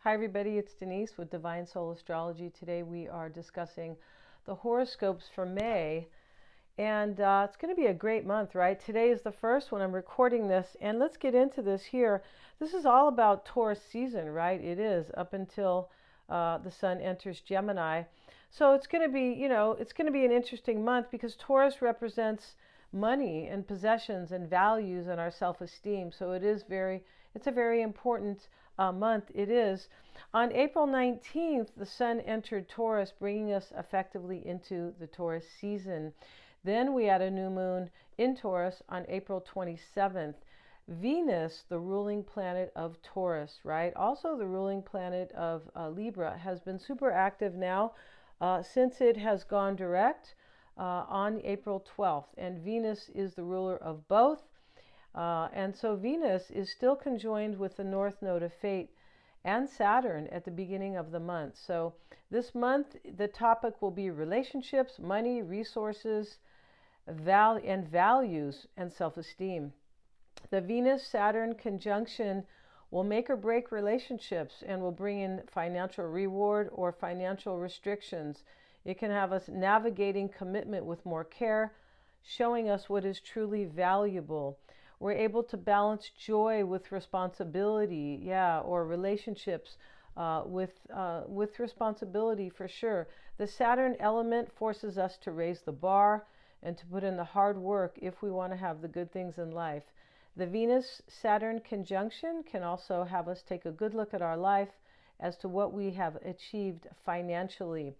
Hi everybody, it's Denise with Divine Soul Astrology. Today we are discussing the horoscopes for May, and it's going to be a great month, right? Today is the first when I'm recording this, and let's get into this here. This is all about Taurus season, right? It is up until the sun enters Gemini. So it's going to be, it's going to be an interesting month because Taurus represents money and possessions and values and our self-esteem. So it's a very important month. It is. On April 19th, the sun entered Taurus, bringing us effectively into the Taurus season. Then we had a new moon in Taurus on April 27th. Venus, the ruling planet of Taurus, right? Also the ruling planet of Libra, has been super active now since it has gone direct on April 12th. And Venus is the ruler of both. And so Venus is still conjoined with the North Node of Fate and Saturn at the beginning of the month. So this month, the topic will be relationships, money, resources, and values, and self-esteem. The Venus-Saturn conjunction will make or break relationships and will bring in financial reward or financial restrictions. It can have us navigating commitment with more care, showing us what is truly valuable. We're able to balance joy with responsibility, or relationships with responsibility for sure. The Saturn element forces us to raise the bar and to put in the hard work if we want to have the good things in life. The Venus-Saturn conjunction can also have us take a good look at our life as to what we have achieved financially.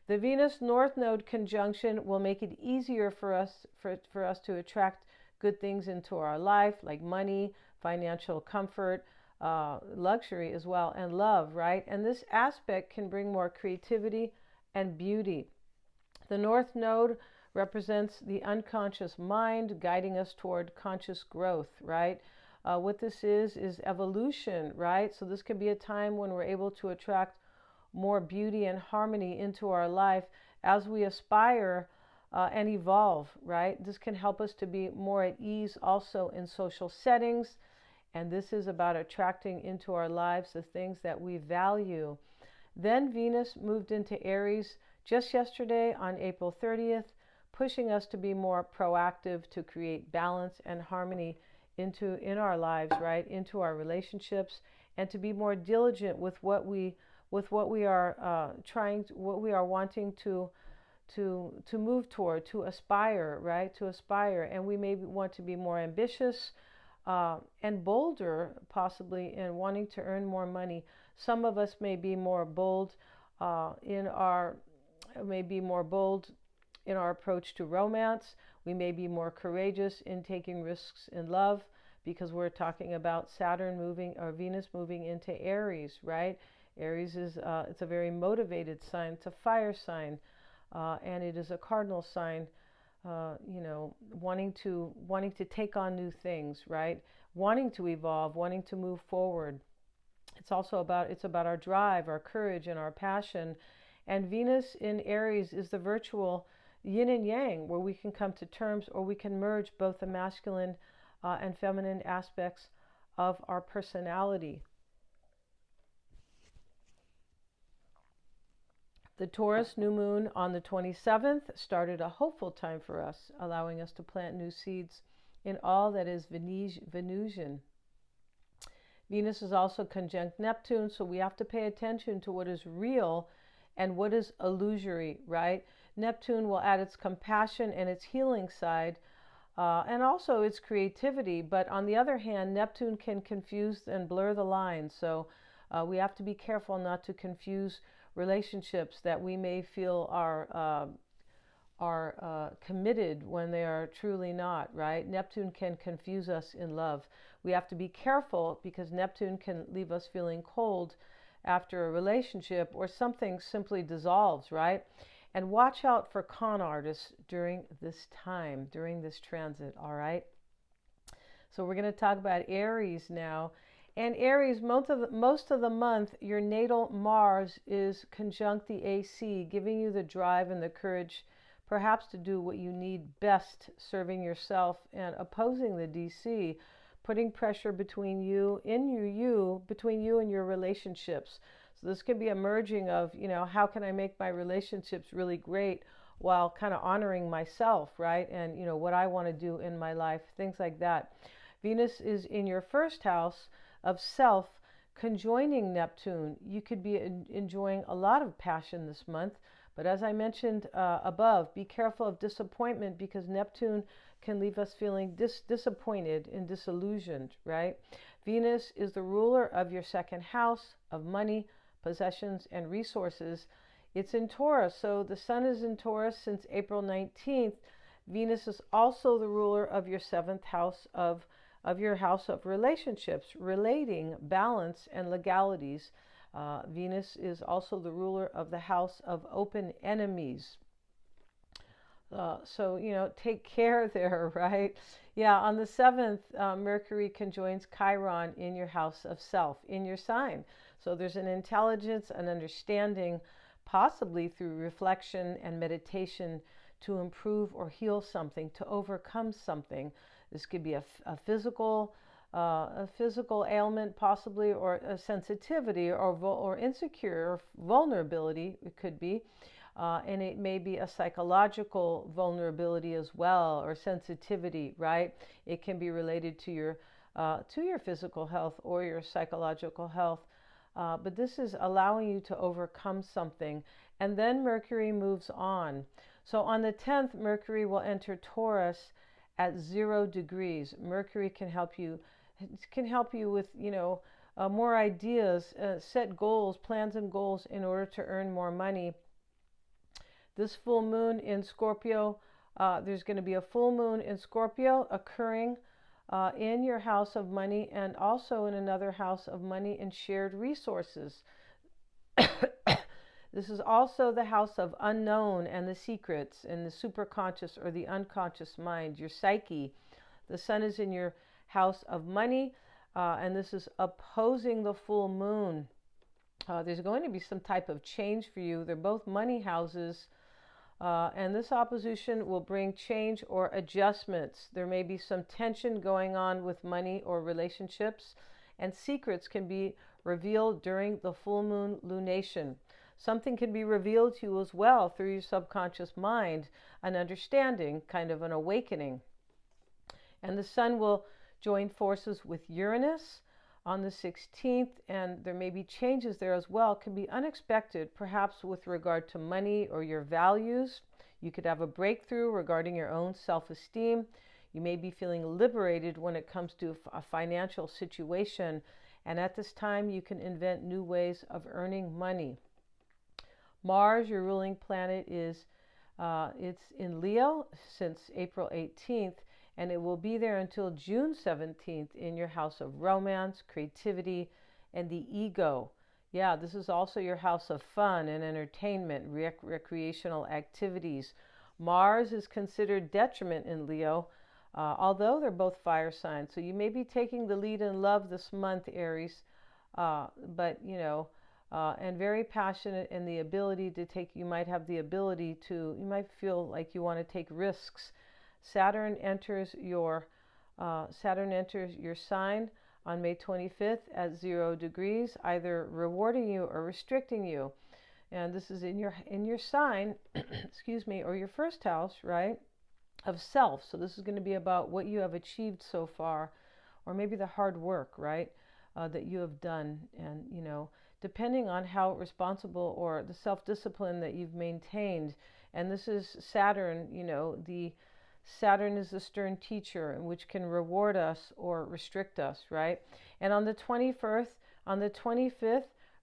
The Venus-North Node conjunction will make it easier for us to attract good things into our life, like money, financial comfort, luxury as well, and love, right? And this aspect can bring more creativity and beauty. The North Node represents the unconscious mind, guiding us toward conscious growth, right? What this is evolution, right? So this can be a time when we're able to attract more beauty and harmony into our life as we aspire and evolve, right? This can help us to be more at ease also in social settings. And this is about attracting into our lives the things that we value. Then Venus moved into Aries just yesterday on April 30th, pushing us to be more proactive to create balance and harmony in our lives, right? Into our relationships, and to be more diligent with what we are wanting to move toward, to aspire, right? To aspire. And we may want to be more ambitious and bolder, possibly, in wanting to earn more money. Some of us may be more bold in our approach to romance. We may be more courageous in taking risks in love, because we're talking about Saturn moving, or Venus moving into Aries, right? Aries is it's a very motivated sign. It's a fire sign. And it is a cardinal sign, wanting to take on new things, right? Wanting to evolve, wanting to move forward. It's also about our drive, our courage, and our passion. And Venus in Aries is the virtual yin and yang, where we can come to terms, or we can merge both the masculine and feminine aspects of our personality. The Taurus new moon on the 27th started a hopeful time for us, allowing us to plant new seeds in all that is Venusian. Venus is also conjunct Neptune, so we have to pay attention to what is real and what is illusory, right? Neptune will add its compassion and its healing side, and also its creativity. But on the other hand, Neptune can confuse and blur the lines. So we have to be careful not to confuse relationships that we may feel are committed when they are truly not, right? Neptune can confuse us in love. We have to be careful, because Neptune can leave us feeling cold after a relationship, or something simply dissolves, right? And watch out for con artists during this time, during this transit, all right? So we're going to talk about Aries now. And Aries, most of the month, your natal Mars is conjunct the AC, giving you the drive and the courage, perhaps to do what you need best, serving yourself and opposing the DC, putting pressure between you, between you and your relationships. So this can be a merging of, how can I make my relationships really great while kind of honoring myself, right? And, what I want to do in my life, things like that. Venus is in your first house of self, conjoining Neptune. You could be enjoying a lot of passion this month, but as I mentioned above, be careful of disappointment, because Neptune can leave us feeling disappointed and disillusioned, right? Venus is the ruler of your second house of money, possessions, and resources. It's in Taurus, so the sun is in Taurus since April 19th. Venus is also the ruler of your seventh house of your house of relationships, relating, balance, and legalities. Venus is also the ruler of the house of open enemies. So, take care there, right? Yeah, on the 7th, Mercury conjoins Chiron in your house of self, in your sign. So there's an intelligence, an understanding, possibly through reflection and meditation, to improve or heal something, to overcome something. This could be a physical ailment, possibly, or a sensitivity, or insecure, or vulnerability. It could be. And it may be a psychological vulnerability as well, or sensitivity, right? It can be related to your physical health or your psychological health. But this is allowing you to overcome something. And then Mercury moves on. So on the 10th, Mercury will enter Taurus at 0 degrees. Mercury can help you with, more ideas, set goals, plans and goals in order to earn more money. This full moon in Scorpio, there's going to be a full moon in Scorpio occurring in your house of money, and also in another house of money and shared resources. This is also the house of unknown and the secrets and the superconscious or the unconscious mind, your psyche. The sun is in your house of money, and this is opposing the full moon. There's going to be some type of change for you. They're both money houses. And this opposition will bring change or adjustments. There may be some tension going on with money or relationships, and secrets can be revealed during the full moon lunation. Something can be revealed to you as well through your subconscious mind, an understanding, kind of an awakening. And the sun will join forces with Uranus on the 16th, and there may be changes there as well. It can be unexpected, perhaps with regard to money or your values. You could have a breakthrough regarding your own self-esteem. You may be feeling liberated when it comes to a financial situation, and at this time you can invent new ways of earning money. Mars, your ruling planet, it's in Leo since April 18th, and it will be there until June 17th in your house of romance, creativity, and the ego. Yeah, this is also your house of fun and entertainment, recreational activities. Mars is considered detriment in Leo, although they're both fire signs. So you may be taking the lead in love this month, Aries, but, and very passionate in the ability to you might feel like you want to take risks. Saturn enters your sign on May 25th at 0 degrees, either rewarding you or restricting you. And this is in your sign, excuse me, or your first house, right, of self. So this is going to be about what you have achieved so far, or maybe the hard work, right, that you have done. And, depending on how responsible or the self-discipline that you've maintained. And this is Saturn, Saturn is the stern teacher, which can reward us or restrict us, right? And on the 25th,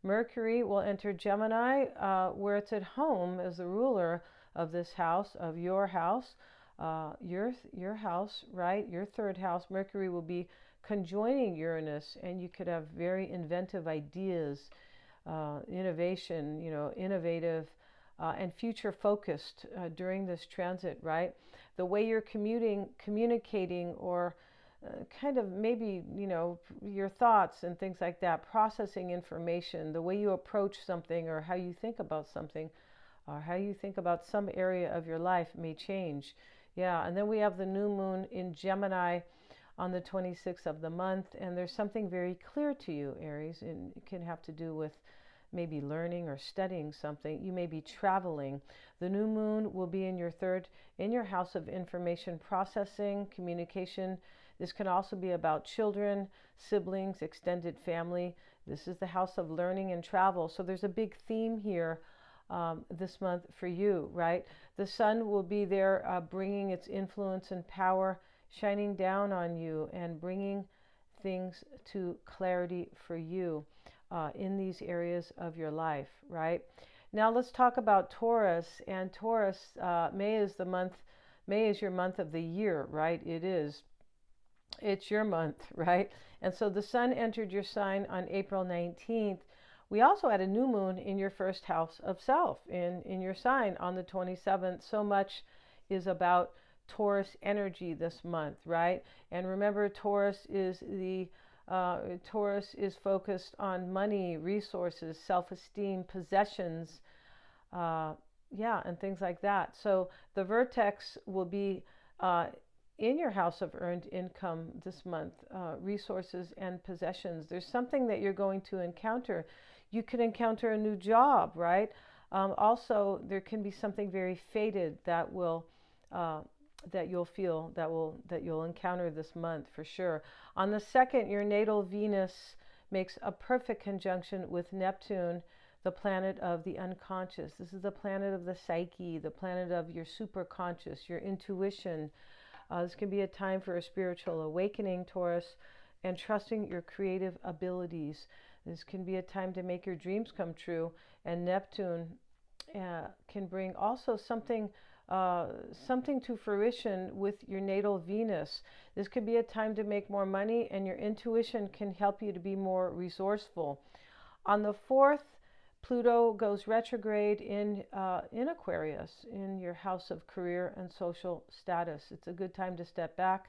Mercury will enter Gemini, where it's at home as the ruler of this house, of your house, your house, right? Your third house. Mercury will be conjoining Uranus, and you could have very inventive ideas, innovation, innovative, and future focused during this transit, right? The way you're communicating, or kind of maybe, your thoughts and things like that, processing information, the way you approach something, or how you think about something, or how you think about some area of your life may change. Yeah, and then we have the new moon in Gemini on the 26th of the month, and there's something very clear to you, Aries, and it can have to do with maybe learning or studying something. You may be traveling. The new moon will be in your house of information processing, communication. This can also be about children, siblings, extended family. This is the house of learning and travel. So there's a big theme here this month for you, right? The sun will be there bringing its influence and power, shining down on you and bringing things to clarity for you in these areas of your life, right? Now let's talk about Taurus. And Taurus, May is your month of the year, right? It's your month, right? And so the sun entered your sign on April 19th. We also had a new moon in your first house of self, in your sign on the 27th. So much is about Taurus energy this month, right? And remember, Taurus is focused on money, resources, self-esteem, possessions, and things like that. So the vertex will be in your house of earned income this month, resources and possessions. There's something that you're going to encounter. You could encounter a new job, right? Also, there can be something very fated that you'll encounter this month for sure. On the 2nd, your natal Venus makes a perfect conjunction with Neptune, the planet of the unconscious. This is the planet of the psyche, the planet of your superconscious, your intuition. This can be a time for a spiritual awakening, Taurus, and trusting your creative abilities. This can be a time to make your dreams come true. And Neptune can bring also something to fruition with your natal Venus. This could be a time to make more money, and your intuition can help you to be more resourceful. On the 4th, Pluto goes retrograde in Aquarius, in your house of career and social status. It's a good time to step back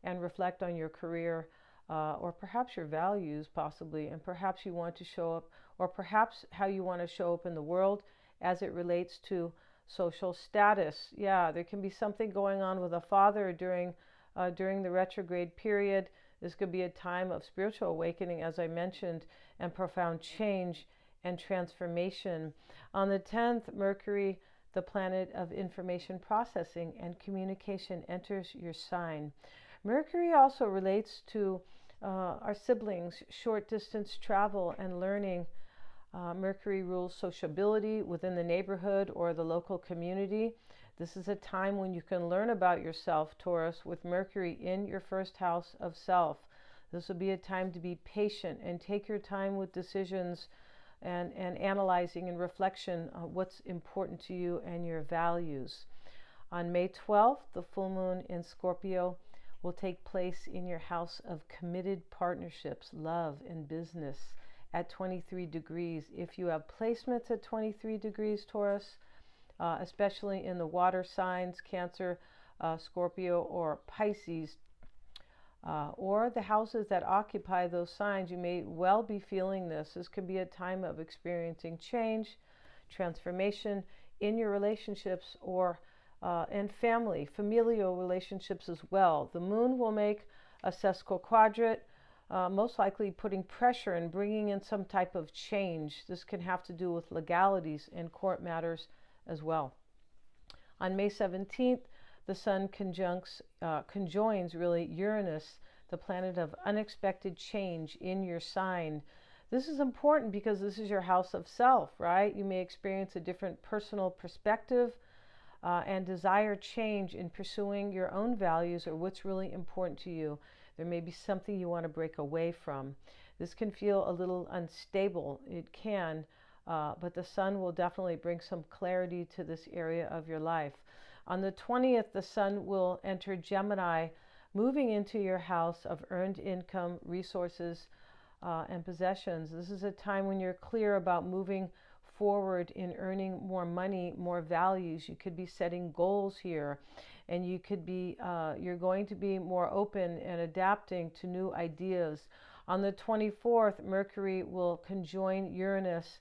and reflect on your career, or perhaps your values, possibly, and perhaps you want to show up, or perhaps how you want to show up in the world as it relates to social status. Yeah, there can be something going on with a father during the retrograde period. This could be a time of spiritual awakening, as I mentioned, and profound change and transformation. On the 10th, Mercury, the planet of information processing and communication, enters your sign. Mercury also relates to our siblings, short distance travel and learning. Mercury rules sociability within the neighborhood or the local community. This is a time when you can learn about yourself, Taurus, with Mercury in your first house of self. This will be a time to be patient and take your time with decisions and analyzing and reflection on what's important to you and your values. On May 12th, the full moon in Scorpio will take place in your house of committed partnerships, love, and business at 23 degrees. If you have placements at 23 degrees, Taurus, especially in the water signs, Cancer, Scorpio, or Pisces, or the houses that occupy those signs, you may well be feeling this. This could be a time of experiencing change, transformation in your relationships and familial relationships as well. The moon will make a sesquiquadrate, most likely putting pressure and bringing in some type of change. This can have to do with legalities and court matters as well. On May 17th, the sun conjoins Uranus, the planet of unexpected change in your sign. This is important because this is your house of self, right? You may experience a different personal perspective and desire change in pursuing your own values or what's really important to you. There may be something you want to break away from. This can feel a little unstable. It can, but the sun will definitely bring some clarity to this area of your life. On the 20th, the sun will enter Gemini, moving into your house of earned income, resources, and possessions. This is a time when you're clear about moving forward in earning more money, more values. You could be setting goals here, and you're going to be more open and adapting to new ideas. On the 24th, Mercury will conjoin Uranus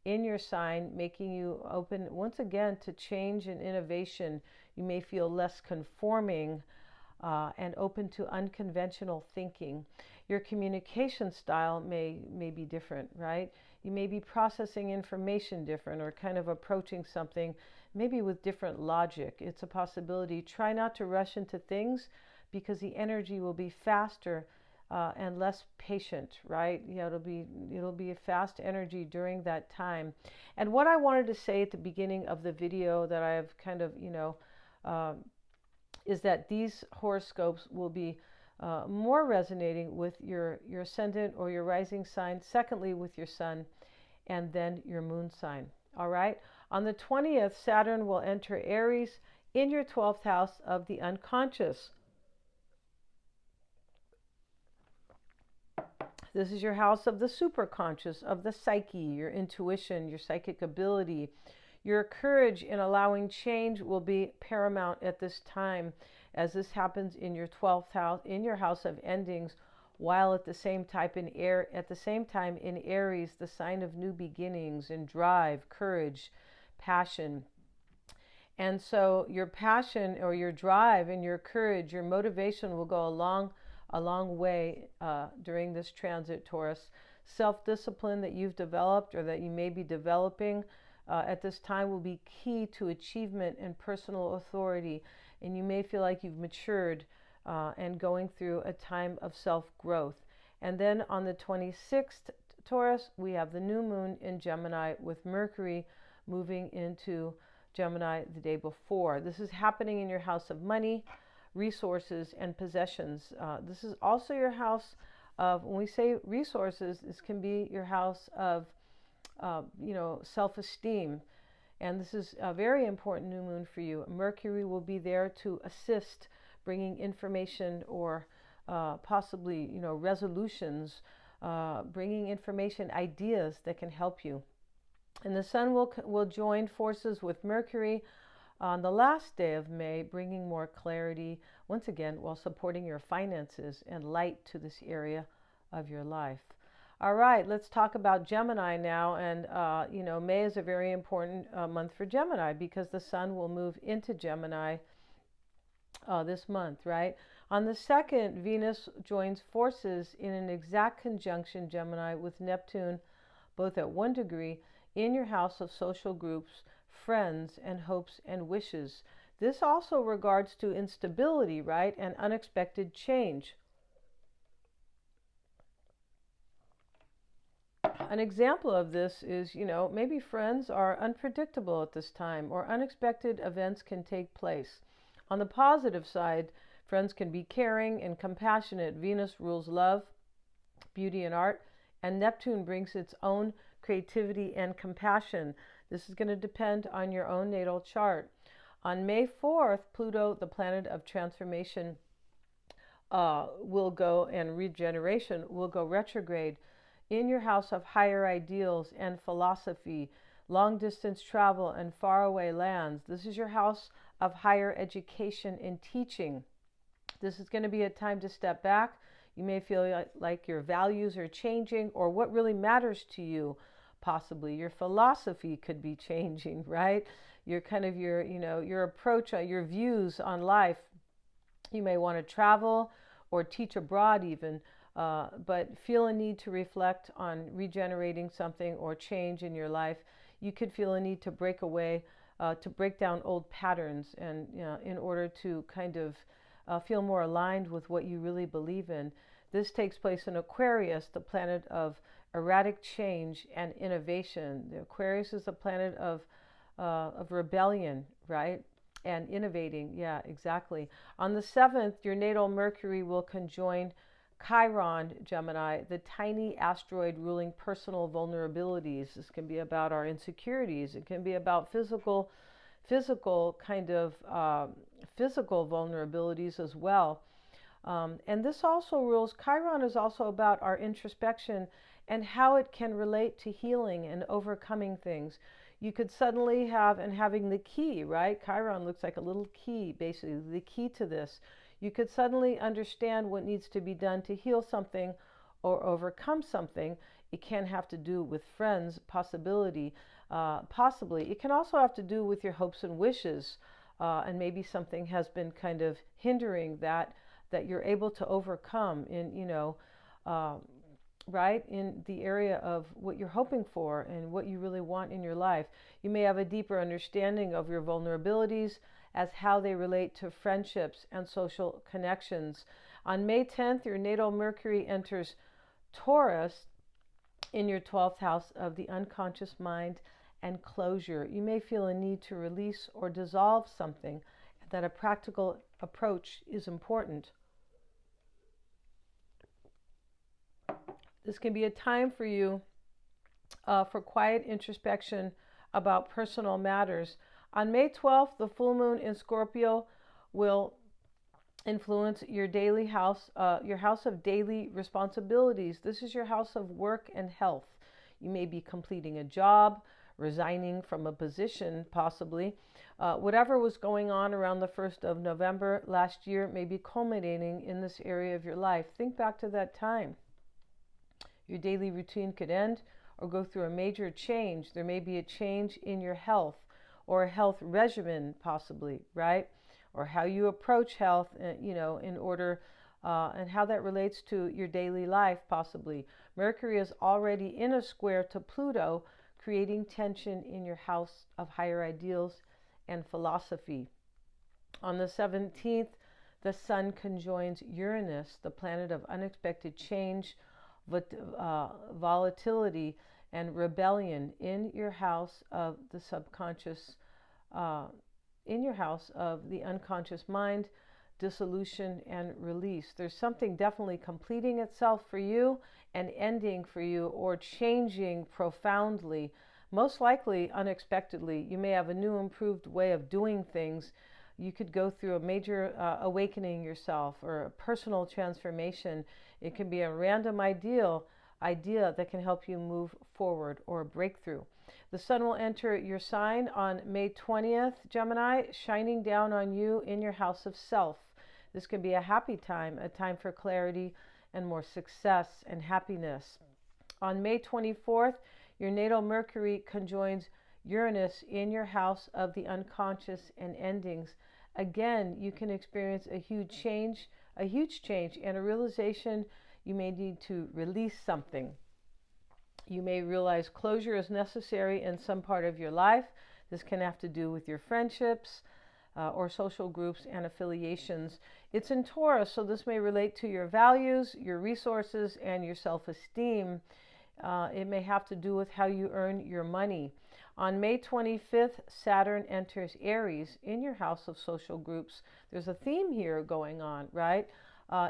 in your sign, making you open once again to change and innovation. You may feel less conforming and open to unconventional thinking. Your communication style may be different, right? You may be processing information different or kind of approaching something maybe with different logic. It's a possibility. Try not to rush into things because the energy will be faster and less patient, right? Yeah, it'll be a fast energy during that time. And what I wanted to say at the beginning of the video that I've kind of, is that these horoscopes will be more resonating with your ascendant or your rising sign, secondly with your sun, and then your moon sign. All right? On the 20th, Saturn will enter Aries in your 12th house of the unconscious. This is your house of the superconscious, of the psyche, your intuition, your psychic ability. Your courage in allowing change will be paramount at this time, as this happens in your 12th house, in your house of endings, while at the same time in Aries, the sign of new beginnings and drive, courage, passion. And so your passion or your drive and your courage, your motivation will go a long way during this transit, Taurus. Self-discipline that you've developed or that you may be developing at this time will be key to achievement and personal authority. And you may feel like you've matured and going through a time of self-growth. And then on the 26th, Taurus, we have the new moon in Gemini with Mercury moving into Gemini the day before. This is happening in your house of money, resources, and possessions. This is also your house of, when we say resources, this can be your house of, self-esteem. And this is a very important new moon for you. Mercury will be there to assist, bringing information or possibly, resolutions, bringing information, ideas that can help you. And the sun will join forces with Mercury on the last day of May, bringing more clarity, once again, while supporting your finances and light to this area of your life. All right, let's talk about Gemini now. And, May is a very important month for Gemini because the sun will move into Gemini this month, right? On the 2nd, Venus joins forces in an exact conjunction, Gemini, with Neptune, both at 1 degree, in your house of social groups, friends, and hopes and wishes. This also regards to instability, right, and unexpected change. An example of this is, maybe friends are unpredictable at this time or unexpected events can take place. On the positive side, friends can be caring and compassionate. Venus rules love, beauty, and art, and Neptune brings its own creativity and compassion. This is going to depend on your own natal chart. On May 4th, Pluto, the planet of transformation, will go, and regeneration will go retrograde in your house of higher ideals and philosophy, long distance travel, and faraway lands. This is your house of higher education and teaching. This is going to be a time to step back. You may feel like your values are changing or what really matters to you. Possibly your philosophy could be changing, right? Your your approach, your views on life. You may want to travel or teach abroad even, but feel a need to reflect on regenerating something or change in your life. You could feel a need to break away, to break down old patterns, and in order to kind of feel more aligned with what you really believe in. This takes place in Aquarius, the planet of erratic change and innovation. The Aquarius is the planet of rebellion, right? And innovating, yeah, exactly. On the 7th, your natal Mercury will conjoin Chiron, Gemini, the tiny asteroid ruling personal vulnerabilities. This can be about our insecurities. It can be about physical vulnerabilities as well. And this also rules, Chiron is also about our introspection and how it can relate to healing and overcoming things. You could suddenly having the key, right? Chiron looks like a little key, basically, the key to this. You could suddenly understand what needs to be done to heal something or overcome something. It can have to do with friends, possibly. It can also have to do with your hopes and wishes, and maybe something has been kind of hindering that you're able to overcome in, right, in the area of what you're hoping for and what you really want in your life. You may have a deeper understanding of your vulnerabilities as how they relate to friendships and social connections. On May 10th, your natal Mercury enters Taurus in your 12th house of the unconscious mind and closure. You may feel a need to release or dissolve something, that a practical approach is important. This can be a time for you for quiet introspection about personal matters. On May 12th, the full moon in Scorpio will influence your daily house, your house of daily responsibilities. This is your house of work and health. You may be completing a job, resigning from a position, possibly. Whatever was going on around the 1st of November last year may be culminating in this area of your life. Think back to that time. Your daily routine could end or go through a major change. There may be a change in your health or a health regimen, possibly, right? Or how you approach health, in order, and how that relates to your daily life, possibly. Mercury is already in a square to Pluto, creating tension in your house of higher ideals and philosophy. On the 17th, the Sun conjoins Uranus, the planet of unexpected change, volatility, and rebellion in your house of the subconscious, in your house of the unconscious mind, dissolution and release. There's something definitely completing itself for you and ending for you, or changing profoundly, most likely unexpectedly. You may have a new improved way of doing things. You could go through a major awakening yourself, or a personal transformation. It can be a random idea that can help you move forward, or a breakthrough. The Sun will enter your sign on May 20th, Gemini, shining down on you in your house of self. This can be a happy time, a time for clarity and more success and happiness. On May 24th, your natal Mercury conjoins Uranus in your house of the unconscious and endings. Again, you can experience a huge change, and a realization you may need to release something. You may realize closure is necessary in some part of your life. This can have to do with your friendships or social groups and affiliations. It's in Taurus, so this may relate to your values, your resources, and your self-esteem. It may have to do with how you earn your money. On May 25th, Saturn enters Aries in your house of social groups. There's a theme here going on, right?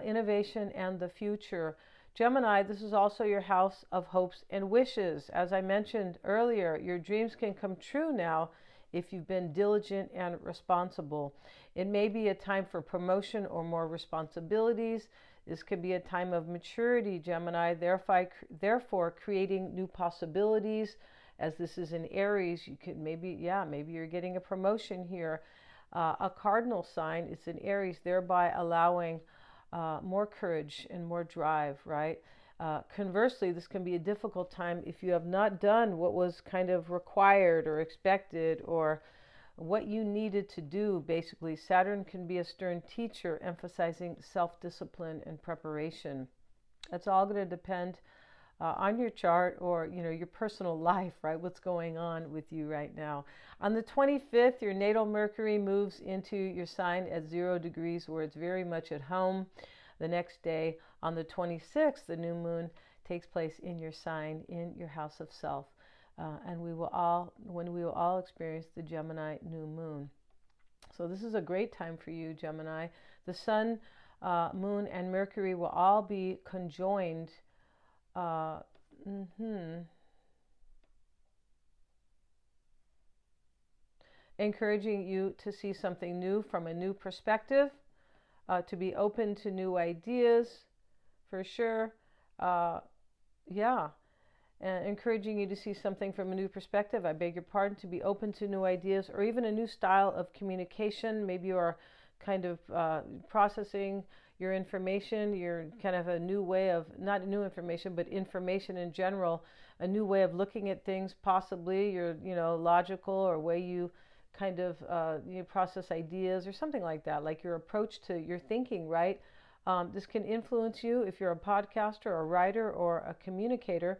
Innovation and the future. Gemini, this is also your house of hopes and wishes. As I mentioned earlier, your dreams can come true now if you've been diligent and responsible. It may be a time for promotion or more responsibilities. This could be a time of maturity, Gemini, therefore creating new possibilities. As this is in Aries, you could maybe you're getting a promotion here. A cardinal sign, it's in Aries, thereby allowing more courage and more drive, right? Conversely, this can be a difficult time if you have not done what was kind of required or expected, or what you needed to do. Basically, Saturn can be a stern teacher, emphasizing self-discipline and preparation. That's all going to depend on your chart, or your personal life, right? What's going on with you right now. On the 25th, your natal Mercury moves into your sign at 0 degrees, where it's very much at home. The next day, on the 26th, the new moon takes place in your sign, in your house of self, and we will all experience the Gemini new moon. So this is a great time for you, Gemini. The Sun, Moon, and Mercury will all be conjoined. Encouraging you to see something new from a new perspective, to be open to new ideas, for sure. And encouraging you to see something from a new perspective. I beg your pardon, to be open to new ideas, or even a new style of communication. Maybe you are kind of processing your information. You're kind of a new way of, not new information, but information in general, a new way of looking at things, possibly your, logical, or way you kind of you process ideas or something like that, like your approach to your thinking, right? This can influence you if you're a podcaster, a writer, or a communicator.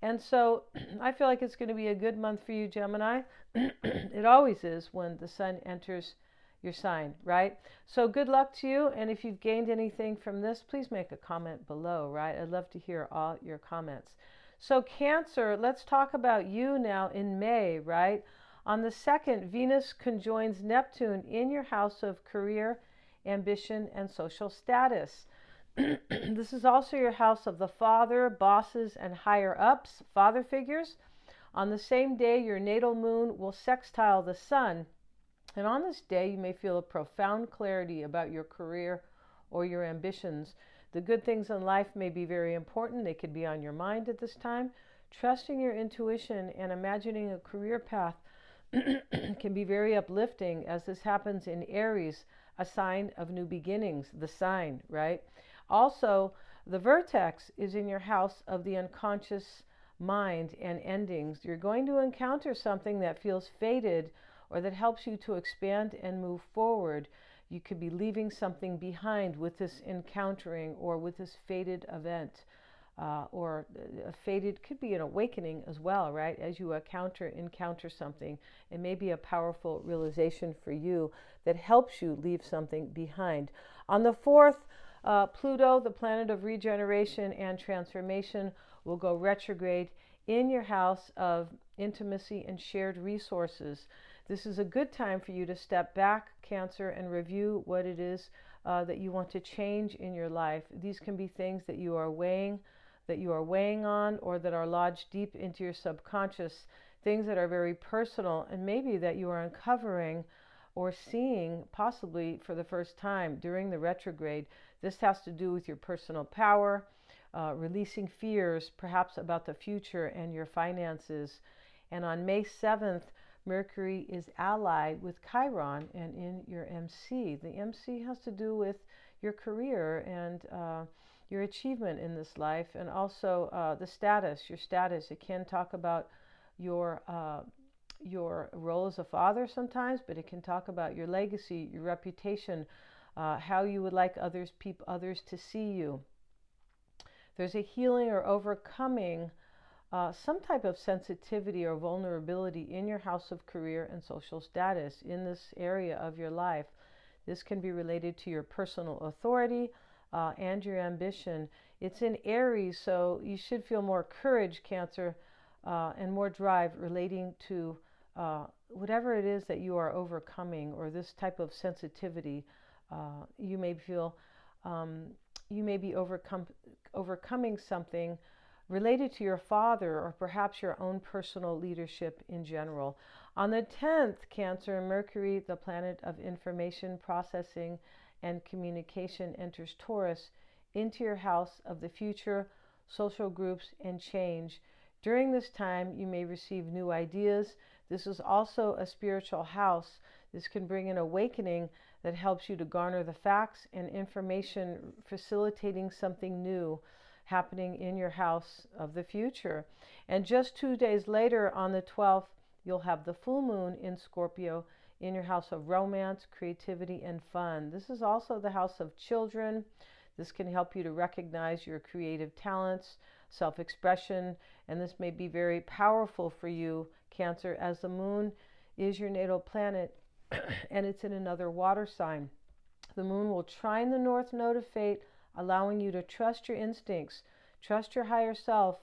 And so I feel like it's going to be a good month for you, Gemini. It always is when the sun enters your sign, right? So good luck to you. And if you've gained anything from this, please make a comment below, right? I'd love to hear all your comments. So Cancer, let's talk about you now in May, right? On the 2nd, Venus conjoins Neptune in your house of career, ambition, and social status. This is also your house of the father, bosses, and higher ups, father figures. On the same day, your natal moon will sextile the sun. And on this day, you may feel a profound clarity about your career or your ambitions. The good things in life may be very important. They could be on your mind at this time. Trusting your intuition and imagining a career path can be very uplifting, as this happens in Aries, a sign of new beginnings, the sign, right? Also, the vertex is in your house of the unconscious mind and endings. You're going to encounter something that feels fated or that helps you to expand and move forward. You could be leaving something behind with this encountering or with this fated event. Or a fated could be an awakening as well, right? As you encounter something, it may be a powerful realization for you that helps you leave something behind. On the 4th, Pluto, the planet of regeneration and transformation, will go retrograde in your house of intimacy and shared resources. This is a good time for you to step back, Cancer, and review what it is that you want to change in your life. These can be things that you are weighing on, or that are lodged deep into your subconscious, things that are very personal, and maybe that you are uncovering or seeing possibly for the first time during the retrograde. This has to do with your personal power, releasing fears, perhaps about the future and your finances. And on May 7th, Mercury is allied with Chiron and in your MC. The MC has to do with your career and your achievement in this life, and also the status, your status. It can talk about your role as a father sometimes, but it can talk about your legacy, your reputation, how you would like others to see you. There's a healing or overcoming some type of sensitivity or vulnerability in your house of career and social status in this area of your life. This can be related to your personal authority and your ambition. It's in Aries, so you should feel more courage, Cancer, and more drive relating to whatever it is that you are overcoming, or this type of sensitivity. You may feel you may be overcoming something related to your father, or perhaps your own personal leadership in general. On the 10th, Cancer, Mercury, the planet of information processing and communication, enters Taurus into your house of the future, social groups, and change. During this time, you may receive new ideas. This is also a spiritual house. This can bring an awakening that helps you to garner the facts and information, facilitating something new happening in your house of the future. And just 2 days later, on the 12th, you'll have the full moon in Scorpio in your house of romance, creativity, and fun. This is also the house of children. This can help you to recognize your creative talents, self-expression, and this may be very powerful for you, Cancer, as the moon is your natal planet and it's in another water sign. The moon will trine the north node of fate, allowing you to trust your instincts, trust your higher self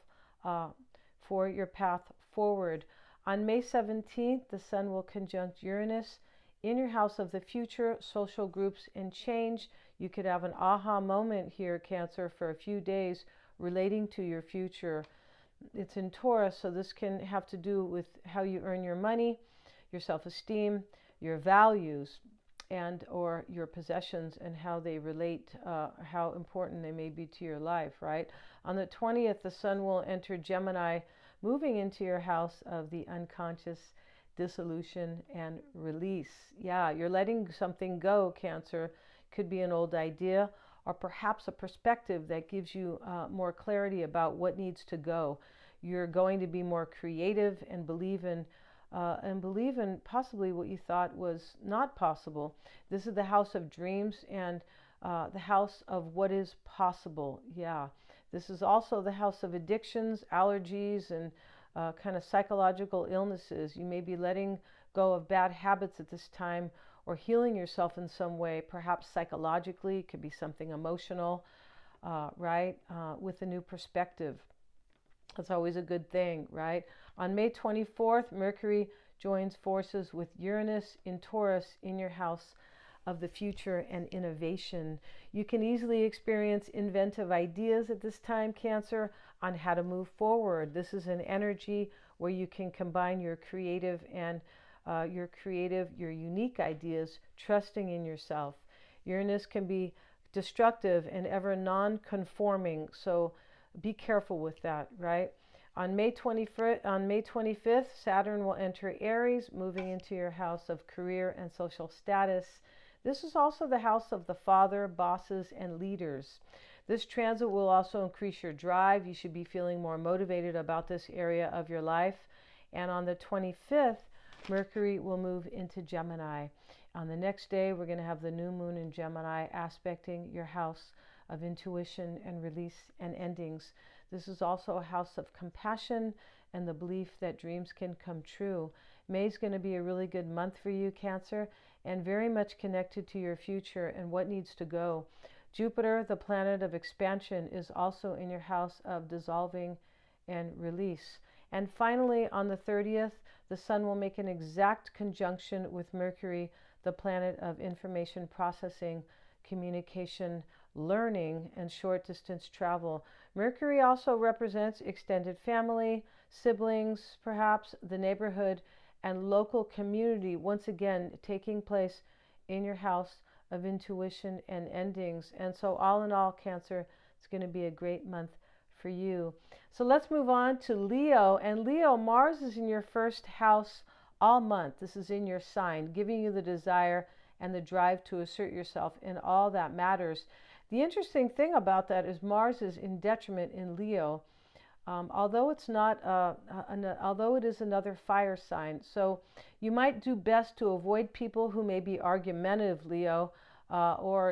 for your path forward. On May 17th, the sun will conjunct Uranus in your house of the future, social groups, and change. You could have an aha moment here, Cancer, for a few days relating to your future. It's in Taurus, so this can have to do with how you earn your money, your self-esteem, your values, and or your possessions, and how they relate, how important they may be to your life, right? On the 20th, the sun will enter Gemini, moving into your house of the unconscious, dissolution, and release. Yeah, you're letting something go, Cancer. Could be an old idea, or perhaps a perspective that gives you more clarity about what needs to go. You're going to be more creative and believe in and believe in possibly what you thought was not possible. This is the house of dreams and the house of what is possible. Yeah. This is also the house of addictions, allergies, and kind of psychological illnesses. You may be letting go of bad habits at this time or healing yourself in some way, perhaps psychologically. It could be something emotional, right? With a new perspective. That's always a good thing, right? On May 24th, Mercury joins forces with Uranus in Taurus in your house of the future and innovation. You can easily experience inventive ideas at this time, Cancer, on how to move forward. This is an energy where you can combine your creative and your unique ideas, trusting in yourself. Uranus can be destructive and ever non-conforming, so be careful with that, right? On May 25th, Saturn will enter Aries, moving into your house of career and social status. This is also the house of the father, bosses, and leaders. This transit will also increase your drive. You should be feeling more motivated about this area of your life. And on the 25th, Mercury will move into Gemini. On the next day, we're going to have the new moon in Gemini aspecting your house of intuition and release and endings. This is also a house of compassion and the belief that dreams can come true. May is going to be a really good month for you, Cancer, and very much connected to your future and what needs to go. Jupiter, the planet of expansion, is also in your house of dissolving and release. And finally, on the 30th, the Sun will make an exact conjunction with Mercury, the planet of information processing, communication, learning, and short-distance travel. Mercury also represents extended family, siblings, perhaps the neighborhood, and local community, once again taking place in your house of intuition and endings. And so all in all, Cancer, it's going to be a great month for you. So let's move on to Leo. And Leo, Mars is in your first house all month. This is in your sign, giving you the desire and the drive to assert yourself in all that matters. The interesting thing about that is Mars is in detriment in Leo, although it's not, although it is another fire sign. So you might do best to avoid people who may be argumentative, Leo, or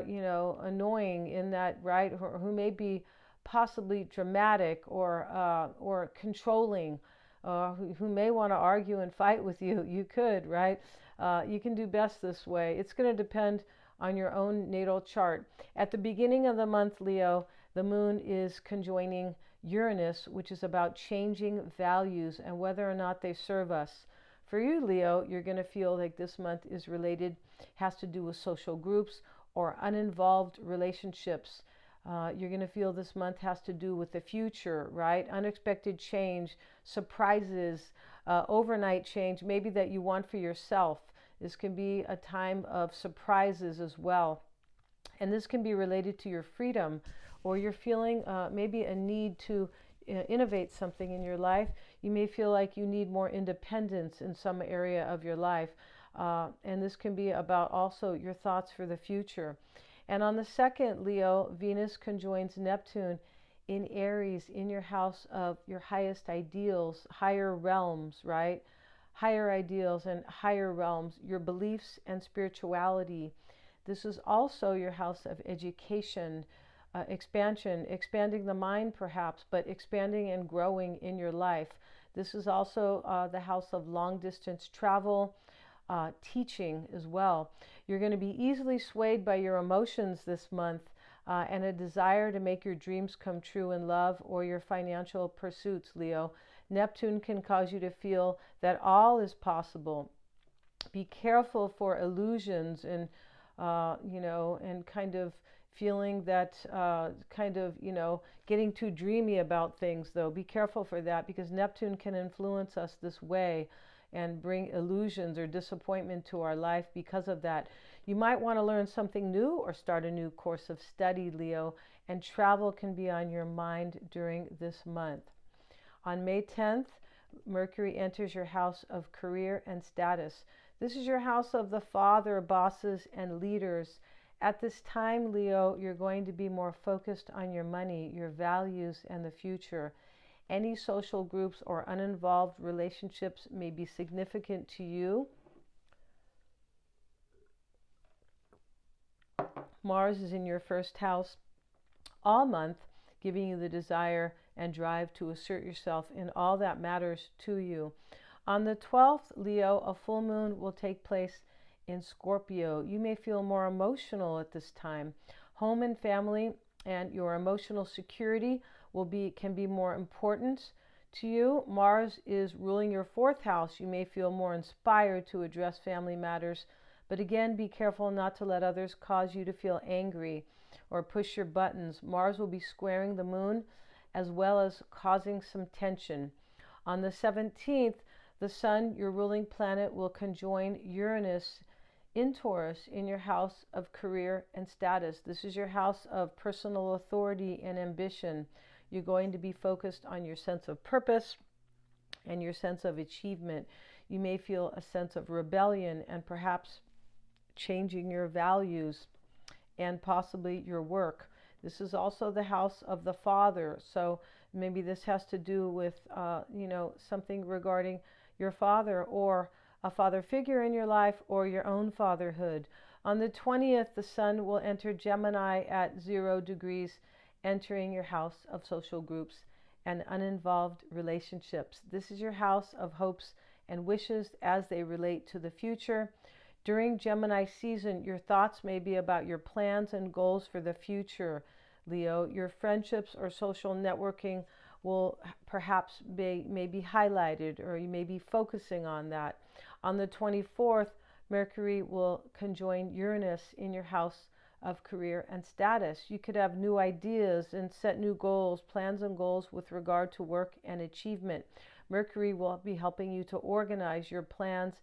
annoying in that, right? Or who may be possibly dramatic or controlling, who may want to argue and fight with you. You could, right? You can do best this way. It's going to depend on your own natal chart. At the beginning of the month, Leo, the moon is conjoining Uranus, which is about changing values and whether or not they serve us. For you, Leo, you're going to feel like this month is related, has to do with social groups or uninvolved relationships. You're going to feel this month has to do with the future, right? Unexpected change, surprises, overnight change, maybe that you want for yourself. This can be a time of surprises as well. And this can be related to your freedom, or you're feeling maybe a need to innovate something in your life. You may feel like you need more independence in some area of your life. And this can be about also your thoughts for the future. And on the 2nd, Leo, Venus conjoins Neptune in Aries in your house of your highest ideals, higher realms, right? Higher ideals and higher realms, your beliefs and spirituality. This is also your house of education, expansion, expanding the mind perhaps, but expanding and growing in your life. This is also the house of long distance travel, teaching as well. You're going to be easily swayed by your emotions this month and a desire to make your dreams come true in love or your financial pursuits, Leo. Neptune can cause you to feel that all is possible. Be careful for illusions and, and kind of feeling that getting too dreamy about things, though. Be careful for that because Neptune can influence us this way and bring illusions or disappointment to our life because of that. You might want to learn something new or start a new course of study, Leo, and travel can be on your mind during this month. On May 10th, Mercury enters your house of career and status. This is your house of the father, bosses, and leaders. At this time, Leo, you're going to be more focused on your money, your values, and the future. Any social groups or uninvolved relationships may be significant to you. Mars is in your first house all month, giving you the desire and drive to assert yourself in all that matters to you. On the 12th, Leo, a full moon will take place in Scorpio. You may feel more emotional at this time. Home and family and your emotional security can be more important to you. Mars is ruling your fourth house. You may feel more inspired to address family matters, but again, be careful not to let others cause you to feel angry or push your buttons. Mars will be squaring the moon as well as causing some tension. On the 17th, the sun, your ruling planet, will conjoin Uranus in Taurus in your house of career and status. This is your house of personal authority and ambition. You're going to be focused on your sense of purpose and your sense of achievement. You may feel a sense of rebellion and perhaps changing your values and possibly your work. This is also the house of the father. So maybe this has to do with, something regarding your father or a father figure in your life or your own fatherhood. On the 20th, the sun will enter Gemini at 0 degrees, entering your house of social groups and uninvolved relationships. This is your house of hopes and wishes as they relate to the future. During Gemini season, your thoughts may be about your plans and goals for the future, Leo. Your friendships or social networking will perhaps may be highlighted, or you may be focusing on that. On the 24th, Mercury will conjoin Uranus in your house of career and status. You could have new ideas and set new goals, plans and goals with regard to work and achievement. Mercury will be helping you to organize your plans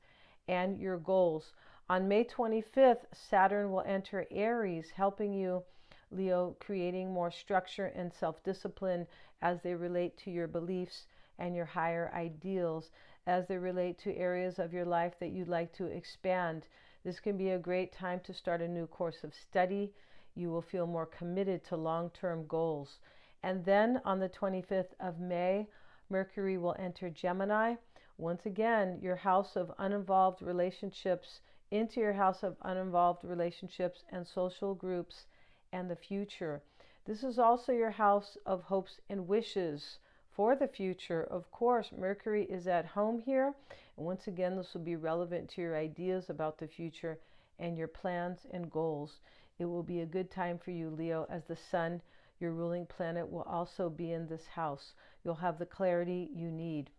and your goals. On May 25th, Saturn will enter Aries, helping you, Leo, creating more structure and self-discipline as they relate to your beliefs and your higher ideals, as they relate to areas of your life that you'd like to expand. This can be a great time to start a new course of study. You will feel more committed to long-term goals. And then on the 25th of May, Mercury will enter Gemini. Once again, your house of uninvolved relationships into your house of uninvolved relationships and social groups and the future. This is also your house of hopes and wishes for the future. Of course, Mercury is at home here. And once again, this will be relevant to your ideas about the future and your plans and goals. It will be a good time for you, Leo, as the sun, your ruling planet, will also be in this house. You'll have the clarity you need.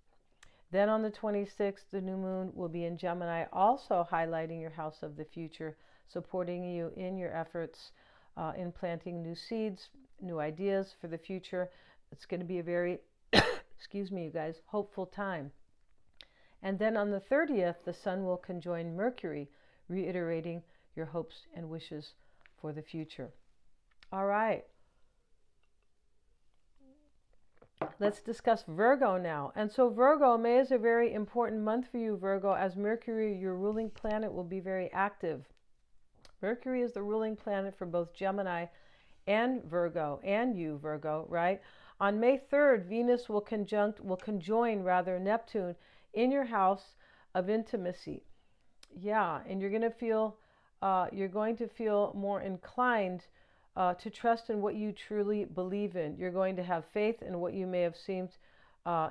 Then on the 26th, the new moon will be in Gemini, also highlighting your house of the future, supporting you in your efforts in planting new seeds, new ideas for the future. It's going to be a very, excuse me, you guys, hopeful time. And then on the 30th, the sun will conjoin Mercury, reiterating your hopes and wishes for the future. All right. Let's discuss Virgo now. And so Virgo, May is a very important month for you, Virgo, as Mercury, your ruling planet, will be very active. Mercury is the ruling planet for both Gemini and Virgo, and you, Virgo, right? On May 3rd, Venus will conjoin Neptune in your house of intimacy. Yeah, and you're going to feel more inclined to trust in what you truly believe in. You're going to have faith in what you may have seemed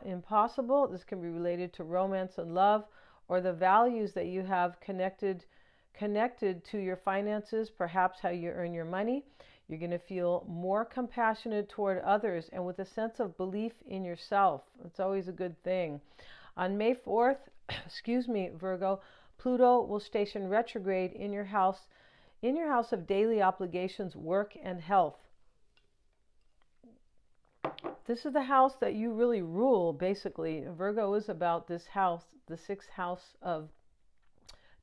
impossible. This can be related to romance and love, or the values that you have connected to your finances, perhaps how you earn your money. You're going to feel more compassionate toward others and with a sense of belief in yourself. It's always a good thing. On May 4th, Virgo, Pluto will station retrograde in your house of daily obligations, work, and health. This is the house that you really rule, basically. Virgo is about this house, the sixth house of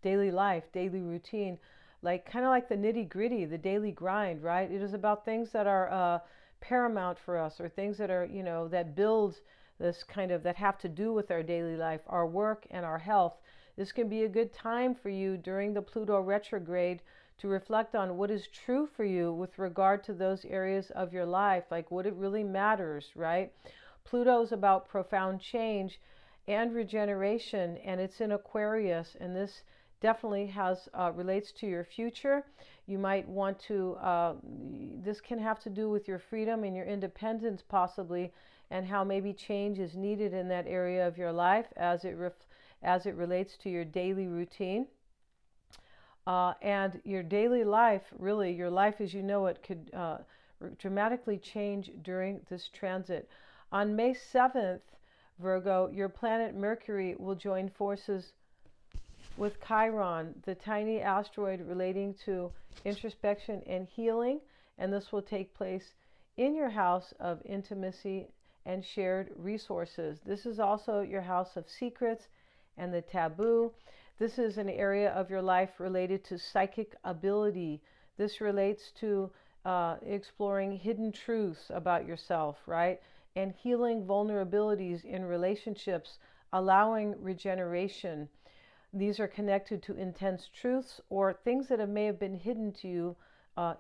daily life, daily routine, kind of like the nitty-gritty, the daily grind, right? It is about things that are paramount for us, or things that are, that build this that have to do with our daily life, our work, and our health. This can be a good time for you during the Pluto retrograde to reflect on what is true for you with regard to those areas of your life, like what it really matters, right? Pluto is about profound change and regeneration, and it's in Aquarius, and this definitely has relates to your future. You might want to, this can have to do with your freedom and your independence possibly, and how maybe change is needed in that area of your life as it relates to your daily routine. And your daily life, really, your life as you know it, could dramatically change during this transit. On May 7th, Virgo, your planet Mercury will join forces with Chiron, the tiny asteroid relating to introspection and healing, and this will take place in your house of intimacy and shared resources. This is also your house of secrets and the taboo. This is an area of your life related to psychic ability. This relates to exploring hidden truths about yourself, right? And healing vulnerabilities in relationships, allowing regeneration. These are connected to intense truths or things that may have been hidden to you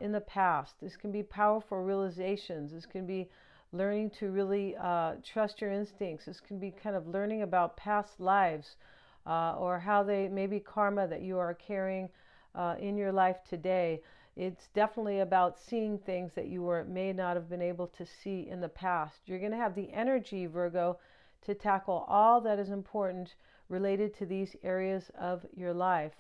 in the past. This can be powerful realizations. This can be learning to really trust your instincts. This can be kind of learning about past lives or how they maybe karma that you are carrying in your life today. It's definitely about seeing things that you may not have been able to see in the past. You're going to have the energy, Virgo, to tackle all that is important related to these areas of your life.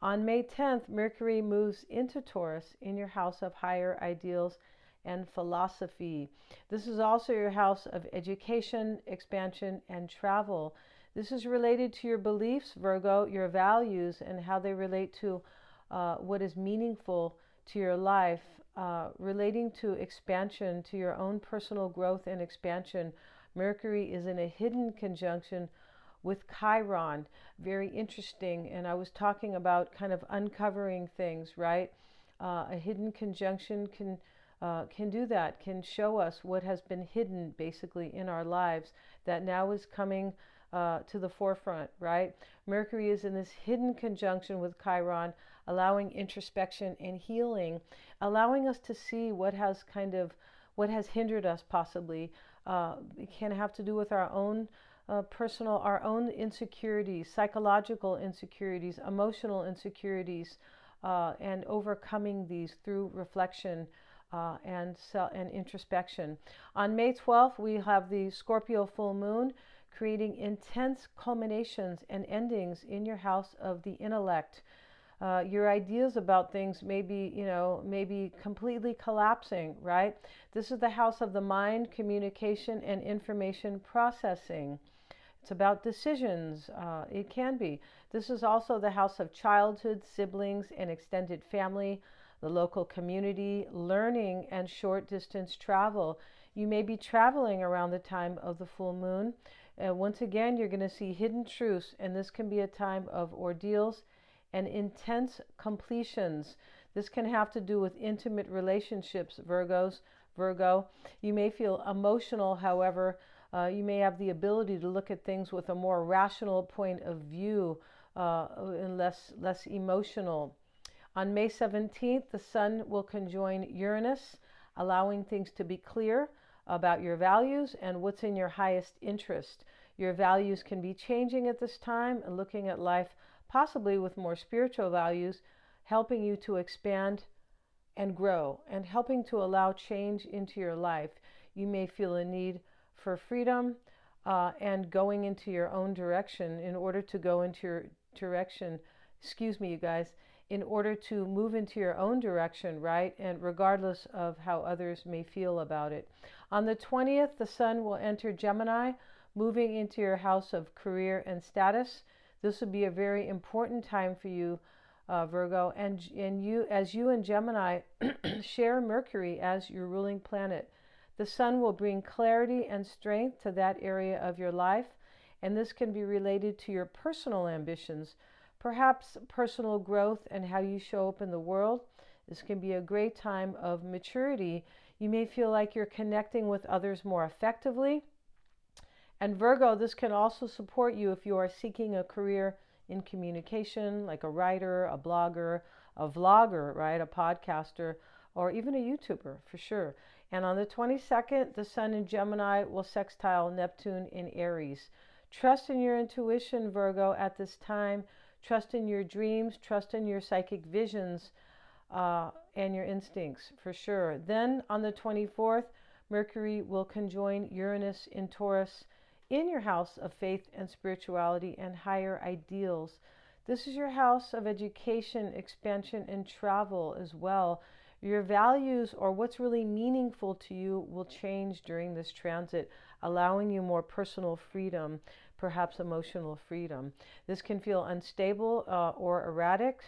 On May 10th, Mercury moves into Taurus in your house of higher ideals and philosophy. This is also your house of education, expansion, and travel. This is related to your beliefs, Virgo, your values, and how they relate to what is meaningful to your life, relating to expansion, to your own personal growth and expansion. Mercury is in a hidden conjunction with Chiron. Very interesting. And I was talking about kind of uncovering things, right? A hidden conjunction can do that, can show us what has been hidden basically in our lives that now is coming to the forefront, right? Mercury is in this hidden conjunction with Chiron, allowing introspection and healing, allowing us to see what has hindered us possibly. It can have to do with our own our own insecurities, psychological insecurities, emotional insecurities, and overcoming these through reflection and introspection. On May 12th, we have the Scorpio full moon, creating intense culminations and endings in your house of the intellect. Your ideas about things may be completely collapsing, right? This is the house of the mind, communication, and information processing. It's about decisions. It can be. This is also the house of childhood, siblings, and extended family, the local community, learning, and short distance travel. You may be traveling around the time of the full moon. Once again, you're going to see hidden truths, and this can be a time of ordeals and intense completions. This can have to do with intimate relationships, Virgo. You may feel emotional, however, you may have the ability to look at things with a more rational point of view and less emotional. On May 17th, the Sun will conjoin Uranus, allowing things to be clear about your values and what's in your highest interest. Your values can be changing at this time and looking at life possibly with more spiritual values, helping you to expand and grow and helping to allow change into your life. You may feel a need for freedom and going into your own direction in order to go into your direction. Excuse me, you guys. In order to move into your own direction, right? And regardless of how others may feel about it. On the 20th, the Sun will enter Gemini, moving into your house of career and status. This would be a very important time for you, Virgo. And you and Gemini share Mercury as your ruling planet. The Sun will bring clarity and strength to that area of your life. And this can be related to your personal ambitions, perhaps personal growth and how you show up in the world. This can be a great time of maturity. You may feel like you're connecting with others more effectively. And Virgo, this can also support you if you are seeking a career in communication, like a writer, a blogger, a vlogger, right? A podcaster, or even a YouTuber, for sure. And on the 22nd, the Sun in Gemini will sextile Neptune in Aries. Trust in your intuition, Virgo, at this time. Trust in your dreams. Trust in your psychic visions and your instincts, for sure. Then on the 24th, Mercury will conjoin Uranus in Taurus in your house of faith and spirituality and higher ideals. This is your house of education, expansion, and travel as well. Your values, or what's really meaningful to you, will change during this transit, allowing you more personal freedom, perhaps emotional freedom. This can feel unstable or erratic.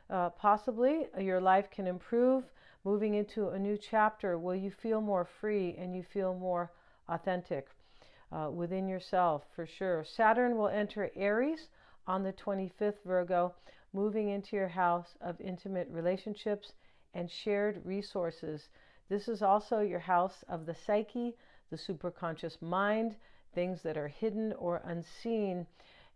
Possibly your life can improve, moving into a new chapter where you feel more free and you feel more authentic within yourself, for sure. Saturn will enter Aries on the 25th, Virgo, moving into your house of intimate relationships and shared resources. This is also your house of the psyche, the superconscious mind, things that are hidden or unseen.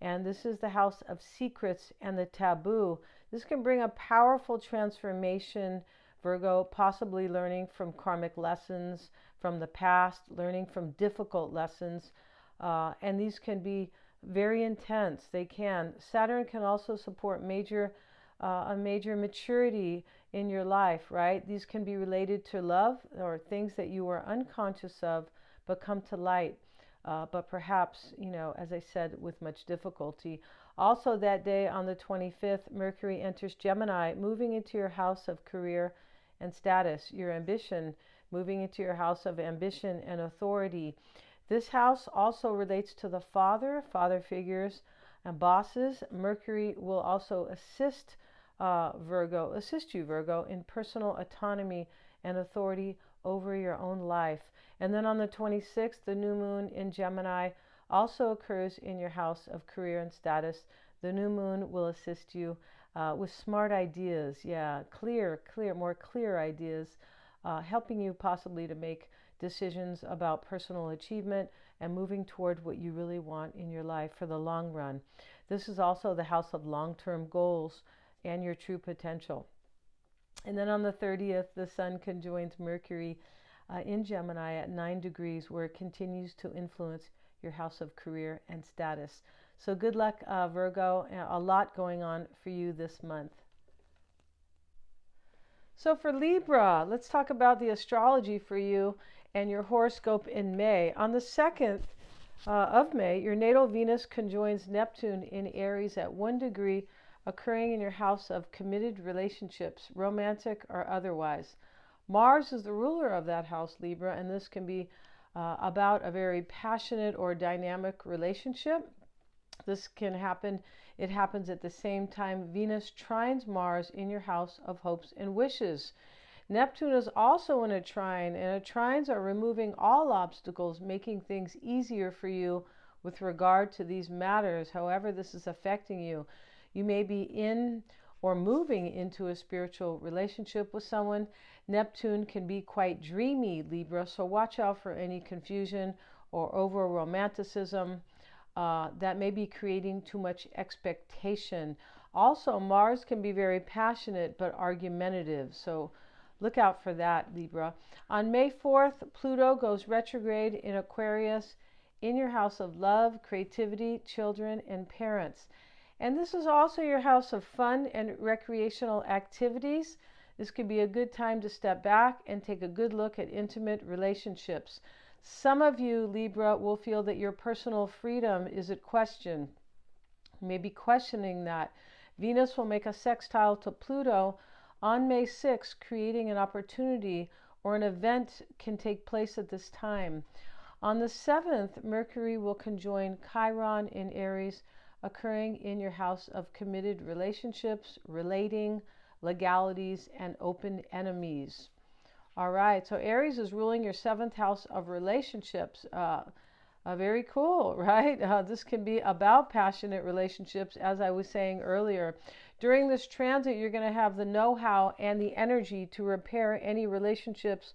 And this is the house of secrets and the taboo. This can bring a powerful transformation, Virgo, possibly learning from karmic lessons from the past, learning from difficult lessons. And these can be very intense. They can. Saturn can also support a major maturity in your life, right? These can be related to love or things that you were unconscious of but come to light. But perhaps, as I said, with much difficulty. Also that day on the 25th, Mercury enters Gemini, moving into your house of career and status, your ambition, moving into your house of ambition and authority. This house also relates to the father figures, and bosses. Mercury will also assist you, Virgo, in personal autonomy and authority over your own life. And then on the 26th, the new moon in Gemini also occurs in your house of career and status. The new moon will assist you with smart ideas, more clear ideas, helping you possibly to make decisions about personal achievement and moving toward what you really want in your life for the long run. This is also the house of long-term goals and your true potential. And then on the 30th, the Sun conjoins Mercury in Gemini at 9 degrees, where it continues to influence your house of career and status. So good luck, Virgo. A lot going on for you this month. So for Libra, let's talk about the astrology for you and your horoscope in May. On the 2nd of May, your natal Venus conjoins Neptune in Aries at 1 degree, occurring in your house of committed relationships, romantic or otherwise. Mars is the ruler of that house, Libra, and this can be about a very passionate or dynamic relationship. This can happen. It happens at the same time Venus trines Mars in your house of hopes and wishes. Neptune is also in a trine, and trines are removing all obstacles, making things easier for you with regard to these matters, however this is affecting you. You may be in or moving into a spiritual relationship with someone. Neptune can be quite dreamy, Libra, so watch out for any confusion or over romanticism that may be creating too much expectation. Also, Mars can be very passionate but argumentative, so look out for that, Libra. On May 4th, Pluto goes retrograde in Aquarius in your house of love, creativity, children, and parents. And this is also your house of fun and recreational activities. This could be a good time to step back and take a good look at intimate relationships. Some of you, Libra, will feel that your personal freedom is at question. You may be questioning that. Venus will make a sextile to Pluto on May 6th, creating an opportunity or an event can take place at this time. On the 7th, Mercury will conjoin Chiron in Aries, occurring in your house of committed relationships, relating, legalities, and open enemies. All right, so Aries is ruling your 7th house of relationships. Very cool, right? This can be about passionate relationships, as I was saying earlier. During this transit, you're going to have the know-how and the energy to repair any relationships,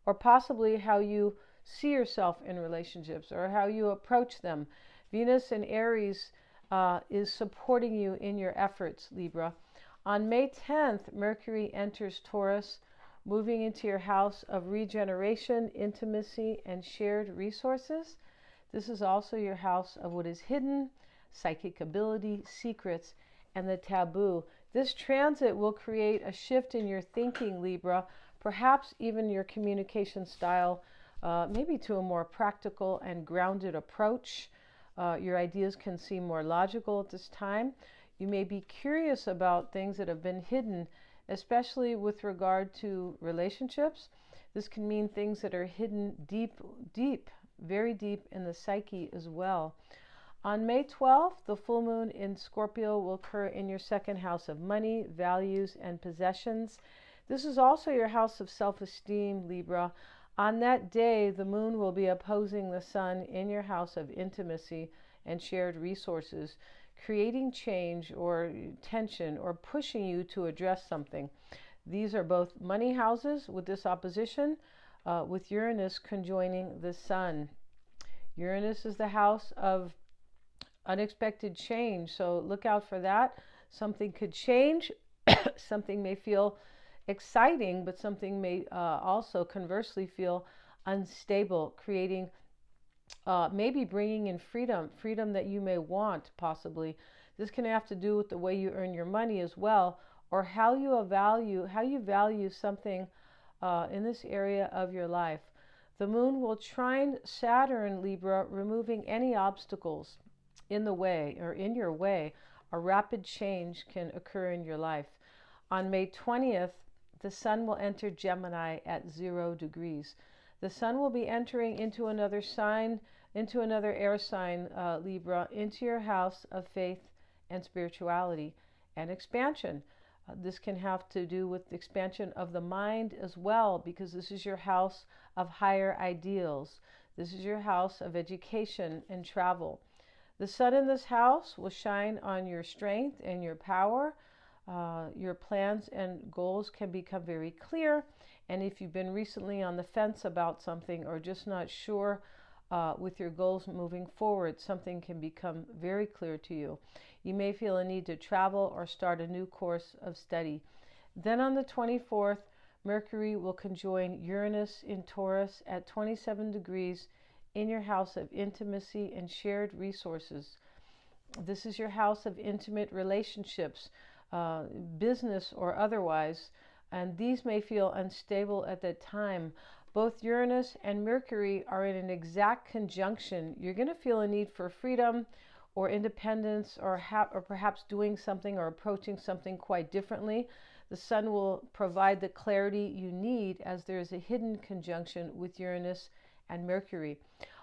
or possibly how you see yourself in relationships or how you approach them. Venus in Aries is supporting you in your efforts, Libra. On May 10th, Mercury enters Taurus, moving into your house of regeneration, intimacy, and shared resources. This is also your house of what is hidden, psychic ability, secrets, and the taboo. This transit will create a shift in your thinking, Libra, perhaps even your communication style, maybe to a more practical and grounded approach. Your ideas can seem more logical at this time. You may be curious about things that have been hidden, especially with regard to relationships. This can mean things that are hidden deep, very deep in the psyche as well. On May 12th, the full moon in Scorpio will occur in your second house of money, values, and possessions. This is also your house of self-esteem, Libra. On that day, the moon will be opposing the sun in your house of intimacy and shared resources, creating change or tension or pushing you to address something. These are both money houses with this opposition, with Uranus conjoining the sun. Uranus is the house of unexpected change, so look out for that. Something could change. Something may feel exciting, but something may also conversely feel unstable, creating maybe bringing in freedom that you may want, possibly. This can have to do with the way you earn your money as well, or how you value something in this area of your life. The moon will trine Saturn, Libra, removing any obstacles in the way or in your way. A rapid change can occur in your life. On May 20th, the sun will enter Gemini at 0 degrees. The sun will be entering into another sign, into another air sign, Libra, into your house of faith and spirituality and expansion. This can have to do with expansion of the mind as well, because this is your house of higher ideals. This is your house of education and travel. The sun in this house will shine on your strength and your power. Your plans and goals can become very clear. And if you've been recently on the fence about something or just not sure with your goals moving forward, something can become very clear to you. You may feel a need to travel or start a new course of study. Then on the 24th, Mercury will conjoin Uranus in Taurus at 27 degrees in your house of intimacy and shared resources. This is your house of intimate relationships, business or otherwise, and these may feel unstable at that time. Both Uranus and Mercury are in an exact conjunction. You're going to feel a need for freedom or independence, or perhaps doing something or approaching something quite differently. The sun will provide the clarity you need, as there is a hidden conjunction with Uranus and Mercury.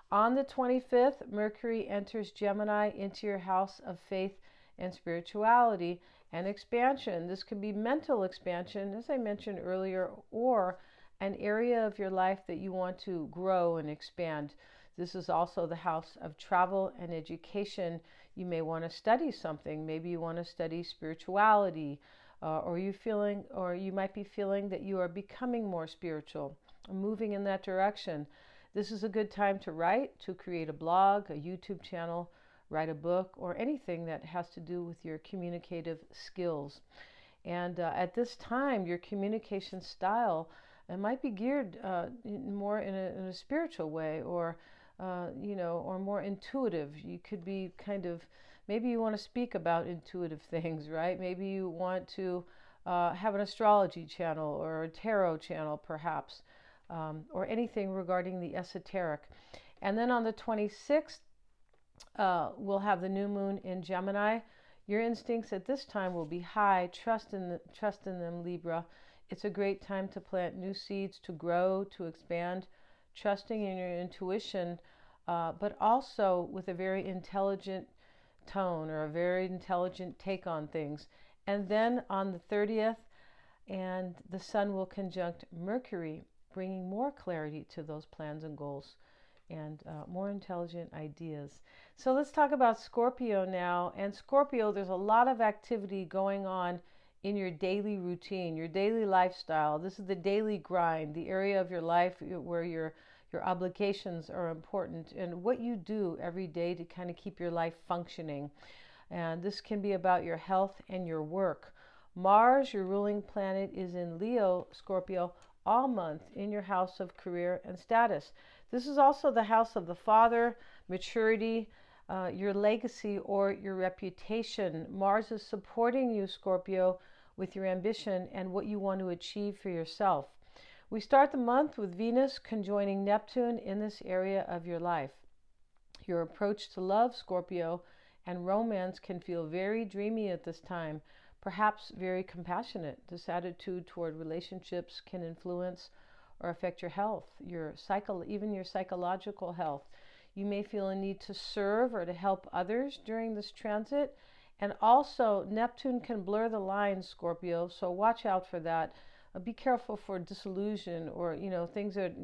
On the 25th, Mercury enters Gemini into your house of faith and spirituality and expansion. This can be mental expansion, as I mentioned earlier, or an area of your life that you want to grow and expand. This is also the house of travel and education. You may want to study something. Maybe you want to study spirituality, or you might be feeling that you are becoming more spiritual, moving in that direction. This is a good time to write, to create a blog, a YouTube channel, write a book, or anything that has to do with your communicative skills. And at this time, your communication style might be geared more in a spiritual way, or or more intuitive. You could be maybe you want to speak about intuitive things, right? Maybe you want to have an astrology channel or a tarot channel, perhaps, or anything regarding the esoteric. And then on the 26th, we'll have the new moon in Gemini. Your instincts at this time will be high. Trust in them, Libra. It's a great time to plant new seeds, to grow, to expand, trusting in your intuition, but also with a very intelligent tone or a very intelligent take on things. And then on the 30th, and the sun will conjunct Mercury, bringing more clarity to those plans and goals and more intelligent ideas. So let's talk about Scorpio now. And Scorpio, there's a lot of activity going on in your daily routine, your daily lifestyle. This is the daily grind, the area of your life where your obligations are important, and what you do every day to kind of keep your life functioning. And this can be about your health and your work. Mars, your ruling planet, is in Leo, Scorpio, all month in your house of career and status. This is also the house of the father, maturity, your legacy, or your reputation. Mars is supporting you, Scorpio, with your ambition and what you want to achieve for yourself. We start the month with Venus conjoining Neptune in this area of your life. Your approach to love, Scorpio, and romance can feel very dreamy at this time, perhaps very compassionate. This attitude toward relationships can influence or affect your health, even your psychological health. You may feel a need to serve or to help others during this transit. And also, Neptune can blur the lines, Scorpio, so watch out for that. Be careful for disillusion or, things that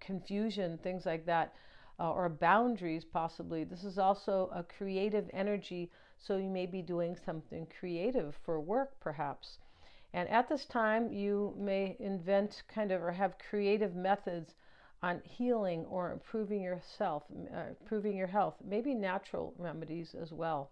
confusion, things like that, or boundaries possibly. This is also a creative energy, so you may be doing something creative for work, perhaps. And at this time, you may invent or have creative methods on healing or improving yourself, improving your health, maybe natural remedies as well.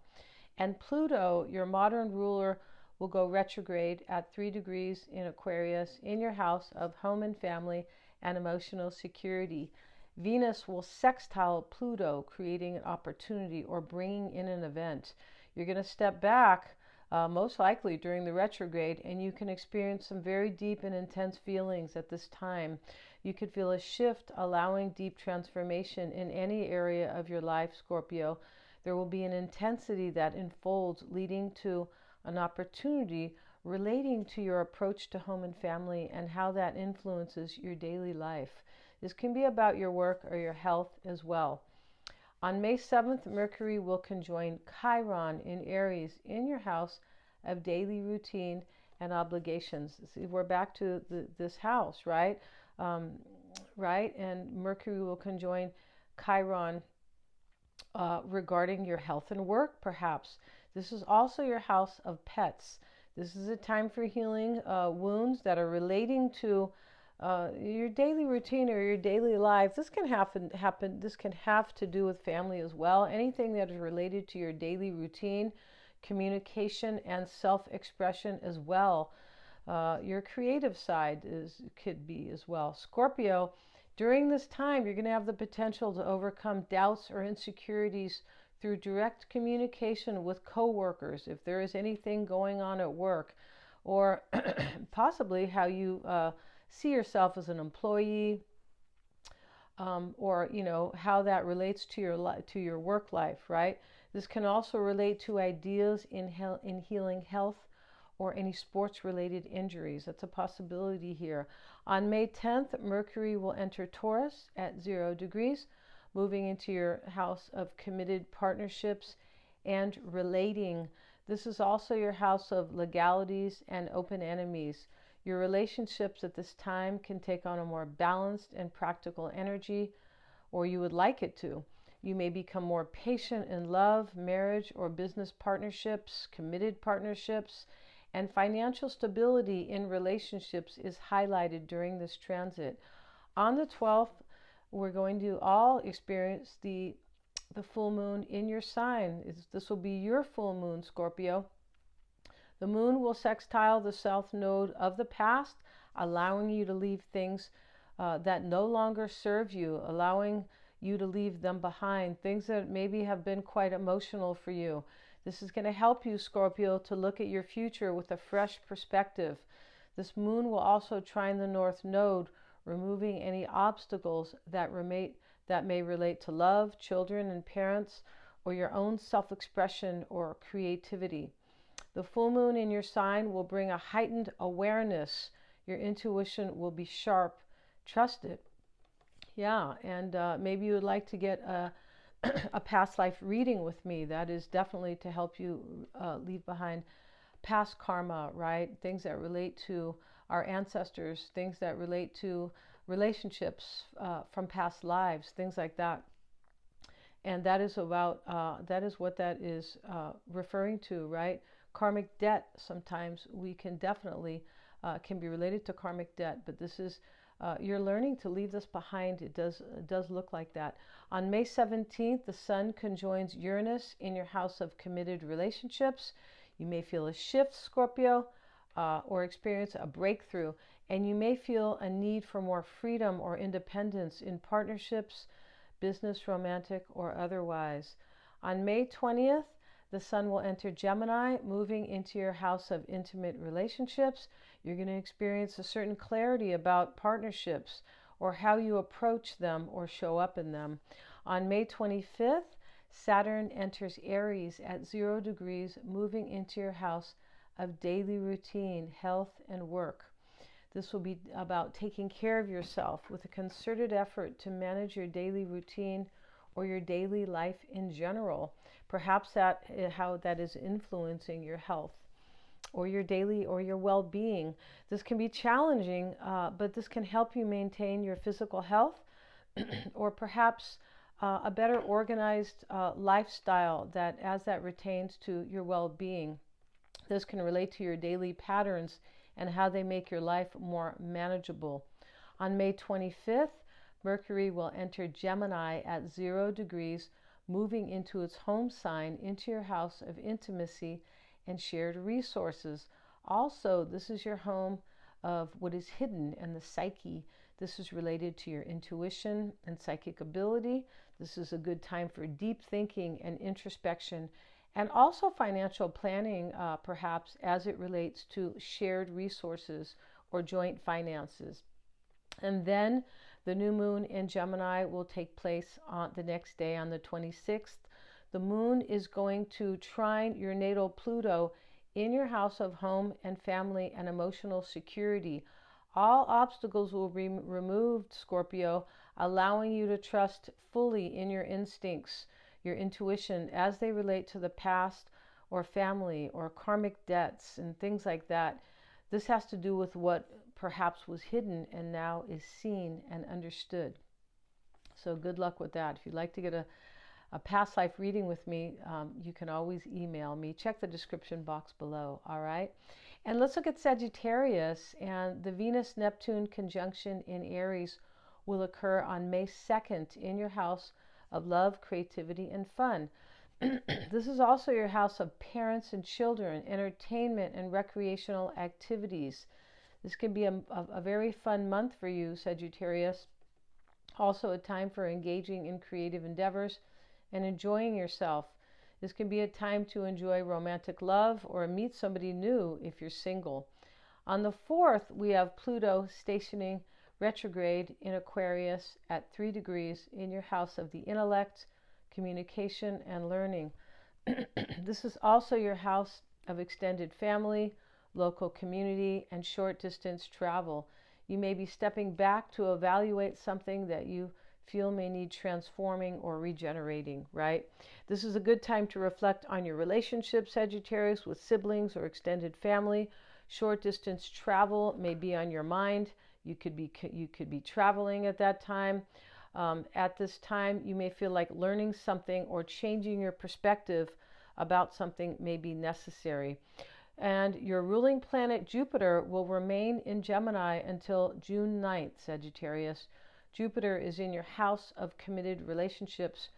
And Pluto, your modern ruler, will go retrograde at 3 degrees in Aquarius in your house of home and family and emotional security. Venus will sextile Pluto, creating an opportunity or bringing in an event. You're going to step back, most likely during the retrograde, and you can experience some very deep and intense feelings at this time. You could feel a shift, allowing deep transformation in any area of your life, Scorpio. There will be an intensity that unfolds, leading to an opportunity relating to your approach to home and family and how that influences your daily life. This can be about your work or your health as well. On May 7th, Mercury will conjoin Chiron in Aries in your house of daily routine and obligations. See, we're back to this house, right? Right? And Mercury will conjoin Chiron regarding your health and work, perhaps. This is also your house of pets. This is a time for healing wounds that are relating to your daily routine or your daily life. This can happen. This can have to do with family as well. Anything that is related to your daily routine, communication, and self-expression as well. Your creative side could be as well. Scorpio, during this time, you're going to have the potential to overcome doubts or insecurities through direct communication with coworkers, if there is anything going on at work, or possibly how you see yourself as an employee, or how that relates to your work life, right? This can also relate to ideas in healing health or any sports-related injuries. That's a possibility here. On May 10th, Mercury will enter Taurus at 0 degrees, moving into your house of committed partnerships and relating. This is also your house of legalities and open enemies. Your relationships at this time can take on a more balanced and practical energy, or you would like it to. You may become more patient in love, marriage, or business partnerships, committed partnerships, and financial stability in relationships is highlighted during this transit. On the 12th, we're going to all experience the full moon in your sign. This will be your full moon, Scorpio. The moon will sextile the south node of the past, allowing you to leave things that no longer serve you, allowing you to leave them behind, things that maybe have been quite emotional for you. This is going to help you, Scorpio, to look at your future with a fresh perspective. This moon will also trine the north node, removing any obstacles that may relate to love, children and parents, or your own self-expression or creativity. The full moon in your sign will bring a heightened awareness. Your intuition will be sharp. Trust it. Yeah, and maybe you would like to get a past life reading with me. That is definitely to help you leave behind past karma, right? Things that relate to our ancestors, things that relate to relationships from past lives, things like that. And that is what that is referring to, right? Karmic debt, sometimes we can definitely, can be related to karmic debt, but this is, you're learning to leave this behind. It does look like that. On May 17th, the sun conjoins Uranus in your house of committed relationships. You may feel a shift, Scorpio, or experience a breakthrough, and you may feel a need for more freedom or independence in partnerships, business, romantic, or otherwise. On May 20th, the sun will enter Gemini, moving into your house of intimate relationships. You're going to experience a certain clarity about partnerships or how you approach them or show up in them. On May 25th, Saturn enters Aries at 0 degrees, moving into your house of daily routine, health, and work. This will be about taking care of yourself with a concerted effort to manage your daily routine or your daily life in general. Perhaps how that is influencing your health or your daily or your well-being. This can be challenging, but this can help you maintain your physical health or perhaps a better organized lifestyle as that retains to your well-being. This can relate to your daily patterns and how they make your life more manageable. On May 25th, Mercury will enter Gemini at 0 degrees, moving into its home sign, into your house of intimacy and shared resources. Also, this is your home of what is hidden and the psyche. This is related to your intuition and psychic ability. This is a good time for deep thinking and introspection, and also financial planning, perhaps, as it relates to shared resources or joint finances. And then the new moon in Gemini will take place on the next day, on the 26th. The moon is going to trine your natal Pluto in your house of home and family and emotional security. All obstacles will be removed, Scorpio, allowing you to trust fully in your instincts, your intuition, as they relate to the past or family or karmic debts and things like that. This has to do with what perhaps was hidden and now is seen and understood. So good luck with that. If you'd like to get a past life reading with me, you can always email me. Check the description box below, all right? And let's look at Sagittarius, and the Venus-Neptune conjunction in Aries will occur on May 2nd in your house of love, creativity, and fun. This is also your house of parents and children, entertainment, and recreational activities. This can be a very fun month for you, Sagittarius. Also a time for engaging in creative endeavors and enjoying yourself. This can be a time to enjoy romantic love or meet somebody new if you're single. On the 4th, we have Pluto stationing retrograde in Aquarius at 3 degrees in your house of the intellect, communication, and learning. This is also your house of extended family, local community, and short distance travel. You may be stepping back to evaluate something that you feel may need transforming or regenerating, right? This is a good time to reflect on your relationship, Sagittarius, with siblings or extended family. Short distance travel may be on your mind. You could be traveling at that time. At this time, you may feel like learning something or changing your perspective about something may be necessary. And your ruling planet Jupiter will remain in Gemini until June 9th, Sagittarius. Jupiter is in your house of committed relationships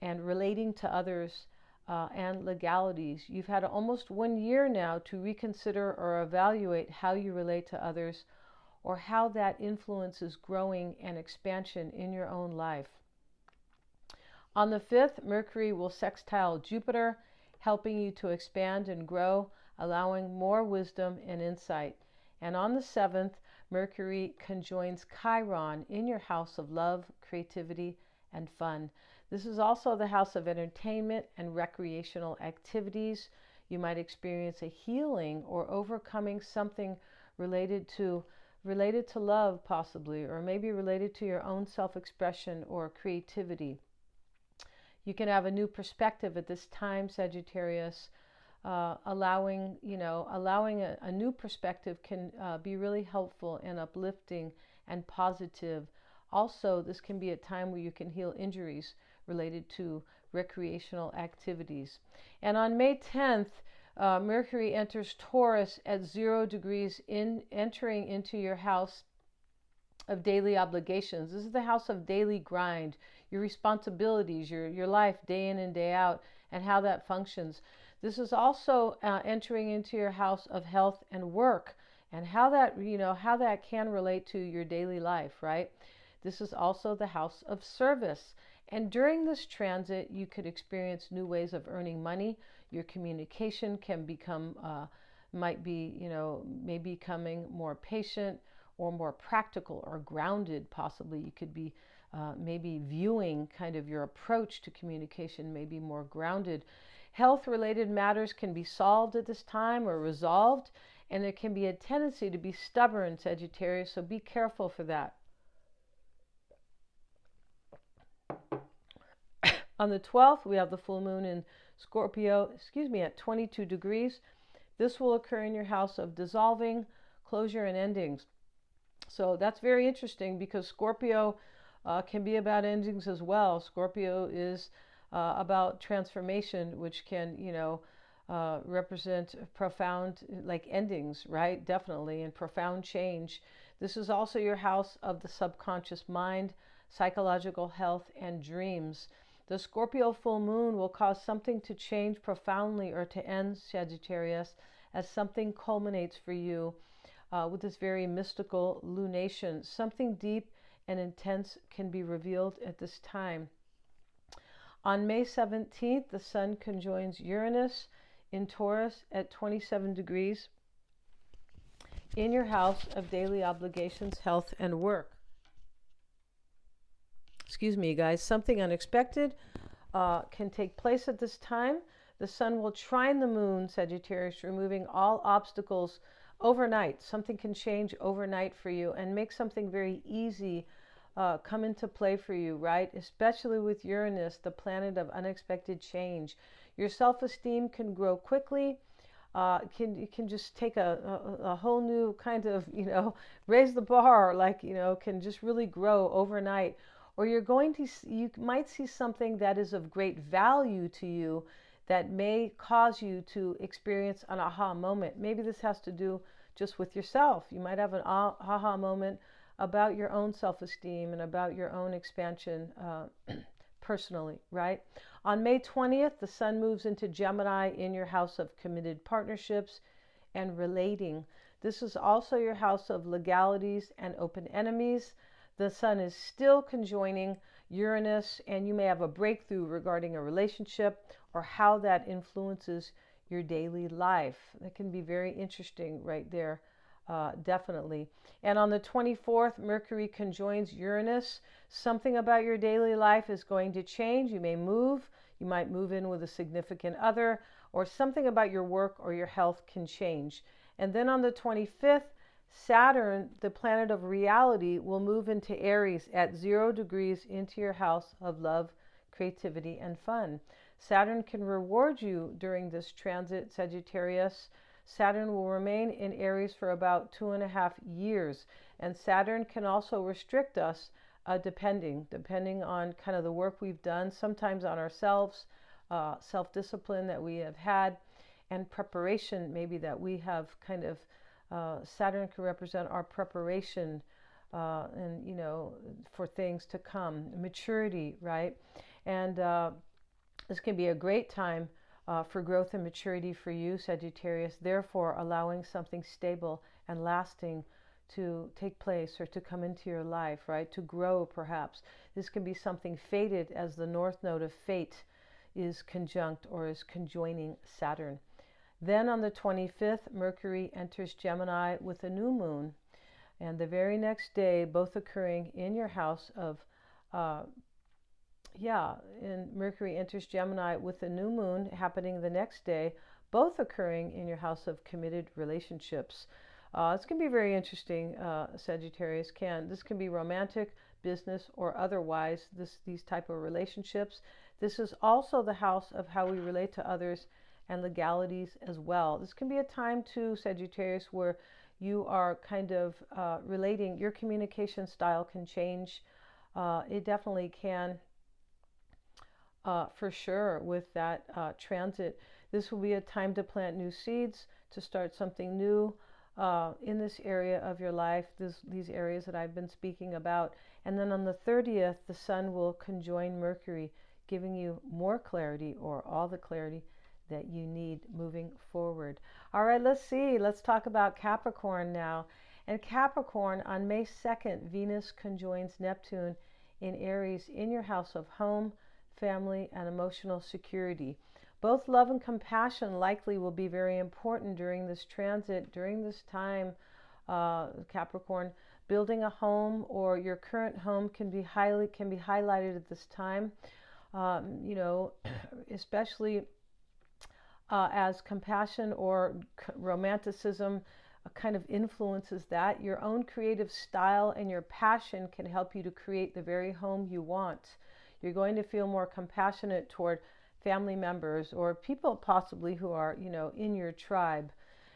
and relating to others and legalities. You've had almost 1 year now to reconsider or evaluate how you relate to others or how that influences growing and expansion in your own life. On the 5th, Mercury will sextile Jupiter, helping you to expand and grow, allowing more wisdom and insight. And on the 7th, Mercury conjoins Chiron in your house of love, creativity, and fun. This is also the house of entertainment and recreational activities. You might experience a healing or overcoming something related to love, possibly, or maybe related to your own self-expression or creativity. You can have a new perspective at this time, Sagittarius. Allowing a new perspective can be really helpful and uplifting and positive. Also, this can be a time where you can heal injuries related to recreational activities. And on May 10th, Mercury enters Taurus at 0 degrees, entering into your house of daily obligations. This is the house of daily grind, your responsibilities, your life day in and day out, and how that functions. This is also entering into your house of health and work, and how that, how that can relate to your daily life, right? This is also the house of service. And during this transit, you could experience new ways of earning money. Your communication can become, might be, maybe becoming more patient or more practical or grounded, possibly. You could be maybe viewing kind of your approach to communication, maybe more grounded. Health-related matters can be solved at this time or resolved, and there can be a tendency to be stubborn, Sagittarius, so be careful for that. On the 12th, we have the full moon in Scorpio, at 22 degrees. This will occur in your house of dissolving, closure, and endings. So that's very interesting, because Scorpio can be about endings as well. Scorpio is about transformation, which can, represent profound, like, endings, right? Definitely, and profound change. This is also your house of the subconscious mind, psychological health, and dreams. The Scorpio full moon will cause something to change profoundly or to end, Sagittarius, as something culminates for you with this very mystical lunation. Something deep and intense can be revealed at this time. On May 17th, the Sun conjoins Uranus in Taurus at 27 degrees in your house of daily obligations, health, and work. Excuse me, guys. Something unexpected can take place at this time. The Sun will trine the Moon, Sagittarius, removing all obstacles overnight. Something can change overnight for you and make something very easy come into play for you, right? Especially with Uranus, the planet of unexpected change. Your self-esteem can grow quickly. It can just take a whole new kind of, raise the bar, like, can just really grow overnight. Or you might see something that is of great value to you that may cause you to experience an aha moment. Maybe this has to do just with yourself. You might have an aha moment about your own self-esteem and about your own expansion personally, right? On May 20th, the Sun moves into Gemini in your house of committed partnerships and relating. This is also your house of legalities and open enemies. The Sun is still conjoining Uranus, and you may have a breakthrough regarding a relationship or how that influences your daily life. That can be very interesting right there, definitely. And on the 24th, Mercury conjoins Uranus. Something about your daily life is going to change. You may move. You might move in with a significant other, or something about your work or your health can change. And then on the 25th, Saturn, the planet of reality, will move into Aries at 0 degrees into your house of love, creativity, and fun. Saturn can reward you during this transit, Sagittarius. Saturn will remain in Aries for about 2.5 years. And Saturn can also restrict us depending on kind of the work we've done, sometimes on ourselves, self-discipline that we have had, and preparation maybe that we have kind of. Saturn can represent our preparation and, for things to come, maturity, right? And this can be a great time for growth and maturity for you, Sagittarius, therefore allowing something stable and lasting to take place or to come into your life, right? To grow, perhaps. This can be something fated, as the North Node of fate is conjunct or is conjoining Saturn. Then on the 25th, Mercury enters Gemini with a new moon. And the very next day, both occurring in your house of, and Mercury enters Gemini with a new moon happening the next day, both occurring in your house of committed relationships. It's going to be very interesting, Sagittarius. This can be romantic, business, or otherwise, these type of relationships. This is also the house of how we relate to others and legalities as well. This can be a time too, Sagittarius, where you are kind of relating. Your communication style can change. It definitely can, for sure, with that transit. This will be a time to plant new seeds, to start something new in this area of your life, these areas that I've been speaking about. And then on the 30th, the Sun will conjoin Mercury giving you more clarity or all the clarity that you need moving forward. All right, let's see. Let's talk about Capricorn now. And Capricorn, on May 2nd, Venus conjoins Neptune in Aries in your house of home, family, and emotional security. Both love and compassion likely will be very important during this transit, during this time, Capricorn. Building a home or your current home can be highlighted at this time. Especially as compassion or romanticism kind of influences that. Your own creative style and your passion can help you to create the very home you want. You're going to feel more compassionate toward family members or people possibly who are, in your tribe.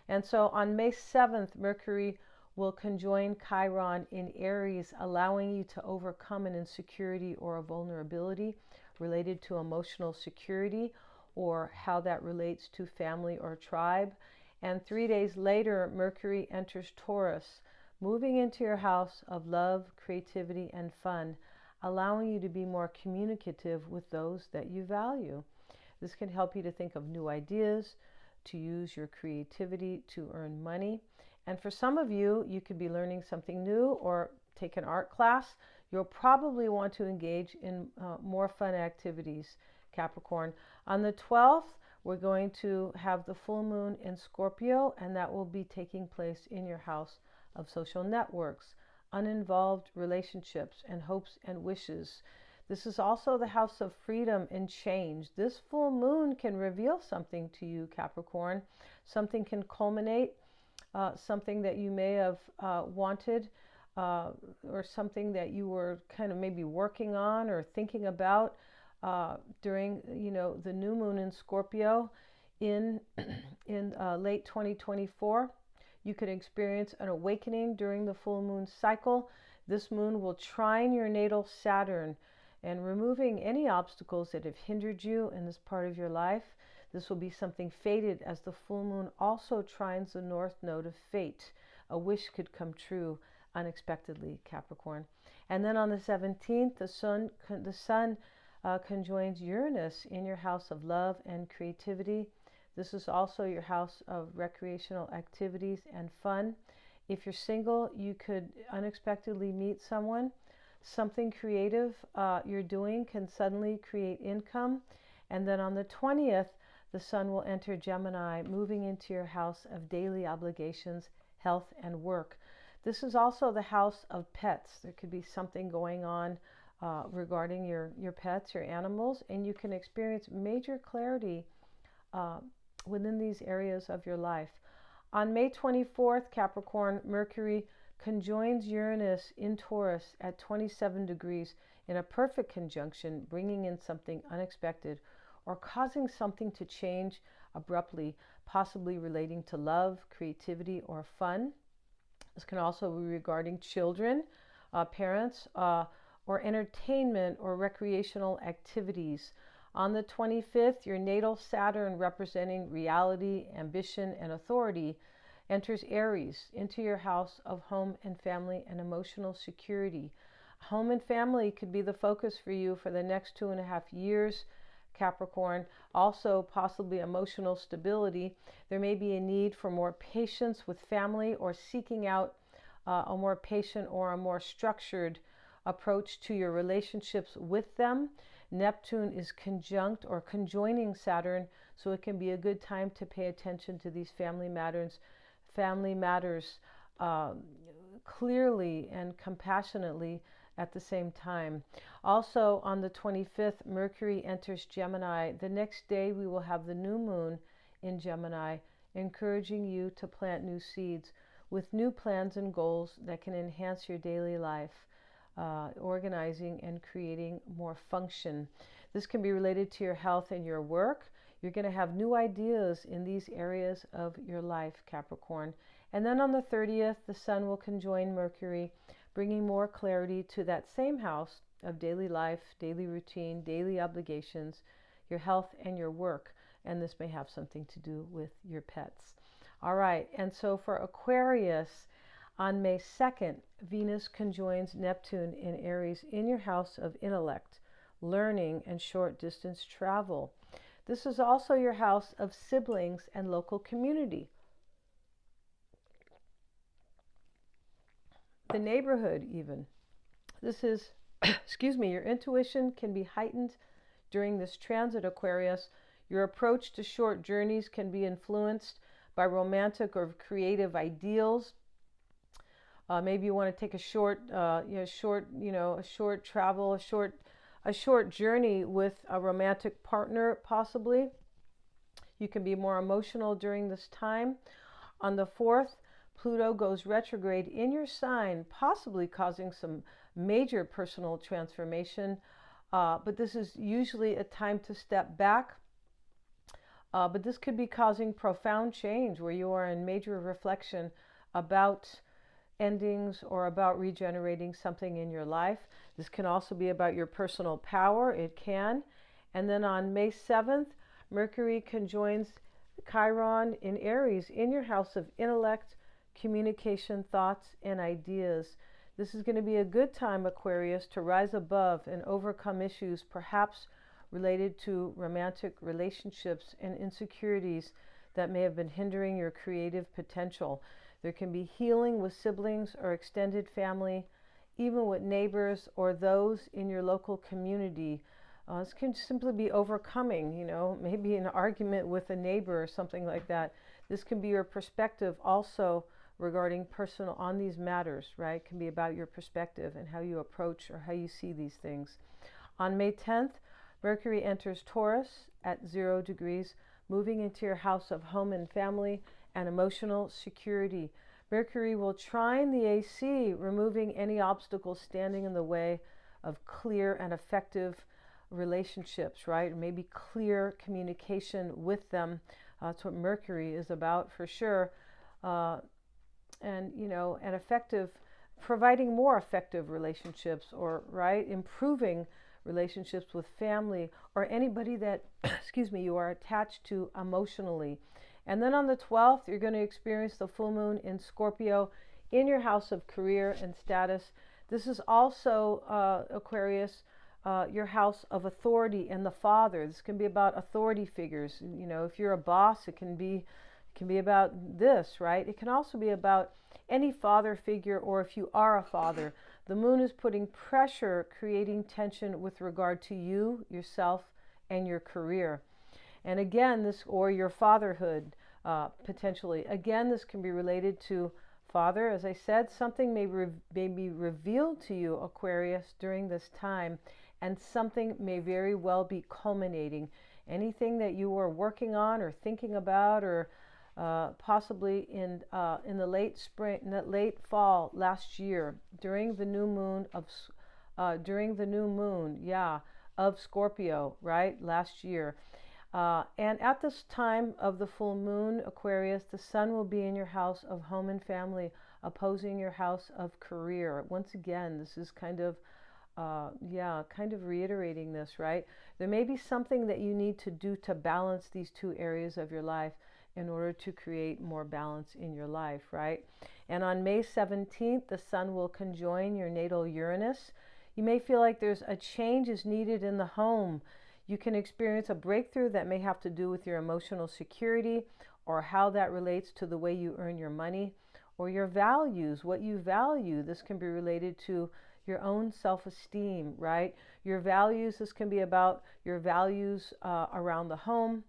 And so on May 7th, Mercury will conjoin Chiron in Aries, allowing you to overcome an insecurity or a vulnerability related to emotional security or how that relates to family or tribe. And 3 days later, Mercury enters Taurus, moving into your house of love, creativity, and fun, allowing you to be more communicative with those that you value. This can help you to think of new ideas, to use your creativity to earn money. And for some of you, you could be learning something new or take an art class. You'll probably want to engage in more fun activities, Capricorn. On the 12th, we're going to have the full moon in Scorpio, and that will be taking place in your house of social networks, uninvolved relationships, and hopes and wishes. This is also the house of freedom and change. This full moon can reveal something to you, Capricorn. Something can culminate, something that you may have wanted, or something that you were kind of maybe working on or thinking about during, the new moon in Scorpio in late 2024. You could experience an awakening during the full moon cycle. This moon will trine your natal Saturn and removing any obstacles that have hindered you in this part of your life. This will be something fated as the full moon also trines the north node of fate. A wish could come true unexpectedly, Capricorn. And then on the 17th, the sun conjoins Uranus in your house of love and creativity. This is also your house of recreational activities and fun. If you're single, you could unexpectedly meet someone. Something creative you're doing can suddenly create income. And then on the 20th, the sun will enter Gemini, moving into your house of daily obligations, health, and work. This is also the house of pets. There could be something going on regarding your pets, your animals, and you can experience major clarity within these areas of your life. On May 24th, Capricorn, Mercury conjoins Uranus in Taurus at 27 degrees in a perfect conjunction, bringing in something unexpected or causing something to change abruptly, possibly relating to love, creativity, or fun. This can also be regarding children, parents, or entertainment or recreational activities. On the 25th, your natal Saturn, representing reality, ambition, and authority, enters Aries into your house of home and family and emotional security. Home and family could be the focus for you for the next 2.5 years, Capricorn. Also, possibly emotional stability. There may be a need for more patience with family or seeking out a more patient or a more structured approach to your relationships with them. Neptune is conjunct or conjoining Saturn, so it can be a good time to pay attention to these family matters clearly and compassionately at the same time. Also on the 25th, Mercury enters Gemini. The next day we will have the new moon in Gemini, encouraging you to plant new seeds with new plans and goals that can enhance your daily life, organizing and creating more function. This can be related to your health and your work. You're going to have new ideas in these areas of your life, Capricorn. And then on the 30th, the sun will conjoin Mercury, bringing more clarity to that same house of daily life, daily routine, daily obligations, your health and your work. And this may have something to do with your pets. All right, and so for Aquarius, on May 2nd, Venus conjoins Neptune in Aries in your house of intellect, learning, and short distance travel. This is also your house of siblings and local community. The neighborhood even. This is, excuse me, your intuition can be heightened during this transit, Aquarius. Your approach to short journeys can be influenced by romantic or creative ideals. Maybe you want to take a short travel, a short journey with a romantic partner, possibly. You can be more emotional during this time. On the 4th, Pluto goes retrograde in your sign, possibly causing some major personal transformation. But this is usually a time to step back. But this could be causing profound change where you are in major reflection about endings or about regenerating something in your life. This can also be about your personal power. It can. And then on May 7th, Mercury conjoins Chiron in Aries in your house of intellect, communication, thoughts, and ideas. This is going to be a good time, Aquarius, to rise above and overcome issues perhaps related to romantic relationships and insecurities that may have been hindering your creative potential. There can be healing with siblings or extended family, even with neighbors or those in your local community. This can simply be overcoming, maybe an argument with a neighbor or something like that. This can be your perspective also regarding personal on these matters, right? It can be about your perspective and how you approach or how you see these things. On May 10th, Mercury enters Taurus at 0 degrees, moving into your house of home and family and emotional security. Mercury will trine the AC, removing any obstacles standing in the way of clear and effective relationships, right? Or maybe clear communication with them. That's what Mercury is about for sure. And effective, providing more effective relationships, or right, improving relationships with family or anybody that, excuse me, you are attached to emotionally. And then on the 12th, you're going to experience the full moon in Scorpio in your house of career and status. This is also, Aquarius, your house of authority and the father. This can be about authority figures. If you're a boss, it can be about this, right? It can also be about any father figure, or if you are a father. The moon is putting pressure, creating tension with regard to you, yourself, and your career. And again, this, or your fatherhood, potentially. Again, this can be related to father. As I said, something may be revealed to you, Aquarius, during this time, and something may very well be culminating. Anything that you were working on or thinking about, or possibly in the late spring, in that late fall last year, during the new moon of Scorpio, right, last year. And at this time of the full moon, Aquarius, the sun will be in your house of home and family, opposing your house of career. Once again, this is kind of reiterating this, right? There may be something that you need to do to balance these two areas of your life in order to create more balance in your life, right? And on May 17th, the sun will conjoin your natal Uranus. You may feel like there's a change is needed in the home. You can experience a breakthrough that may have to do with your emotional security, or how that relates to the way you earn your money, or your values, what you value. This can be related to your own self-esteem, right? Your values, this can be about your values around the home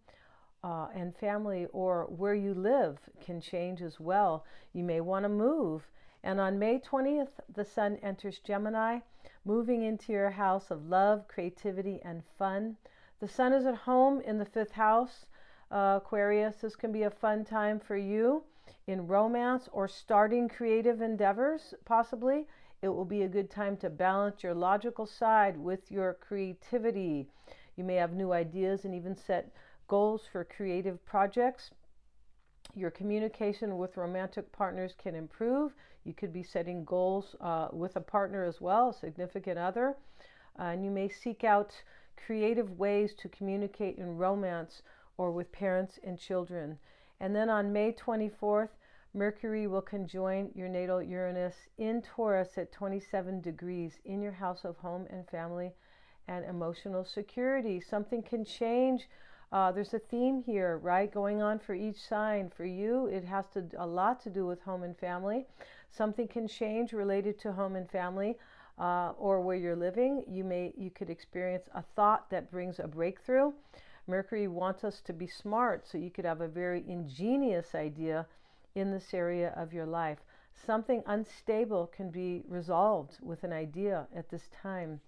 and family, or where you live can change as well. You may want to move. And on May 20th, the sun enters Gemini, moving into your house of love, creativity, and fun. The sun is at home in the 5th house, Aquarius. This can be a fun time for you in romance or starting creative endeavors, possibly. It will be a good time to balance your logical side with your creativity. You may have new ideas and even set goals for creative projects. Your communication with romantic partners can improve. You could be setting goals with a partner as well, a significant other. And you may seek out creative ways to communicate in romance or with parents and children. And then on May 24th, Mercury will conjoin your natal Uranus in Taurus at 27 degrees in your house of home and family and emotional security. Something can change. There's a theme here, right, going on for each sign. For you, it has a lot to do with home and family. Something can change related to home and family, or where you're living. You could experience a thought that brings a breakthrough. Mercury wants us to be smart, so you could have a very ingenious idea in this area of your life. Something unstable can be resolved with an idea at this time.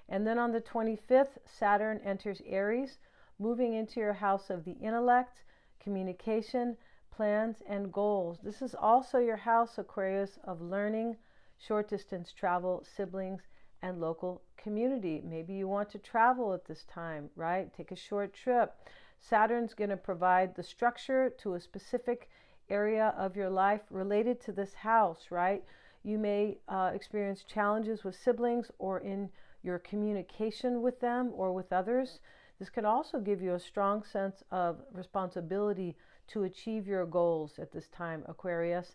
And then on the 25th, Saturn enters Aries, moving into your house of the intellect, communication, plans, and goals. This is also your house, Aquarius, of learning, short distance travel, siblings, and local community. Maybe you want to travel at this time, right? Take a short trip. Saturn's going to provide the structure to a specific area of your life related to this house, right? You may experience challenges with siblings or in your communication with them or with others. This can also give you a strong sense of responsibility to achieve your goals at this time, Aquarius.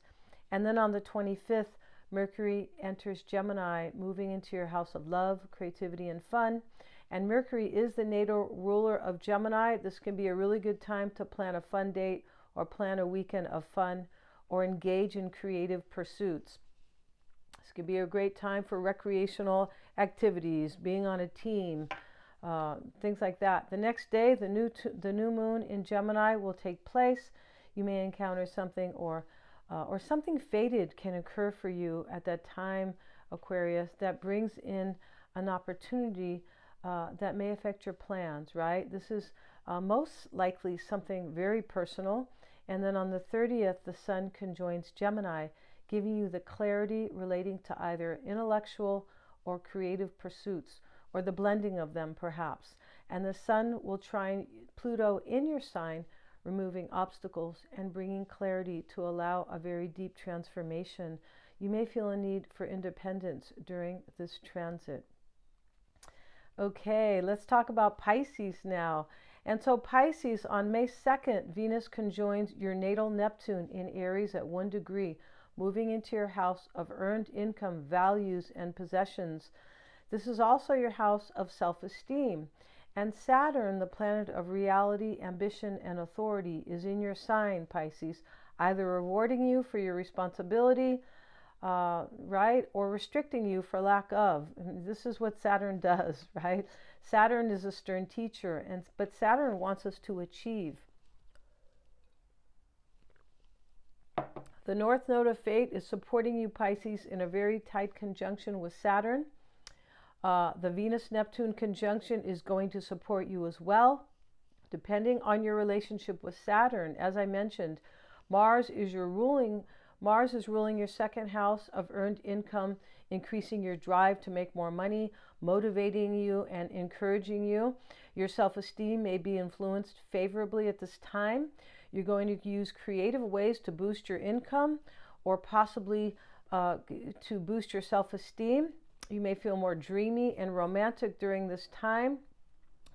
And then on the 25th, Mercury enters Gemini, moving into your house of love, creativity, and fun. And Mercury is the natal ruler of Gemini. This can be a really good time to plan a fun date or plan a weekend of fun or engage in creative pursuits. This could be a great time for recreational activities, being on a team, things like that. The next day, the new moon in Gemini will take place. You may encounter something or something fated can occur for you at that time, Aquarius, that brings in an opportunity that may affect your plans, right? This is most likely something very personal. And then on the 30th, the Sun conjoins Gemini, giving you the clarity relating to either intellectual or creative pursuits, or the blending of them perhaps. And the Sun will trine Pluto in your sign, removing obstacles and bringing clarity to allow a very deep transformation. You may feel a need for independence during this transit. Okay, let's talk about Pisces now. And so Pisces, on May 2nd, Venus conjoins your natal Neptune in Aries at 1 degree, moving into your house of earned income, values, and possessions. This is also your house of self-esteem. And Saturn, the planet of reality, ambition, and authority, is in your sign, Pisces, either rewarding you for your responsibility, right, or restricting you for lack of. And this is what Saturn does, right? Saturn is a stern teacher, but Saturn wants us to achieve. The North Node of Fate is supporting you, Pisces, in a very tight conjunction with Saturn. The Venus-Neptune conjunction is going to support you as well, depending on your relationship with Saturn. As I mentioned, Mars is ruling your second house of earned income, increasing your drive to make more money, motivating you and encouraging you. Your self-esteem may be influenced favorably at this time. You're going to use creative ways to boost your income or possibly to boost your self-esteem. You may feel more dreamy and romantic during this time.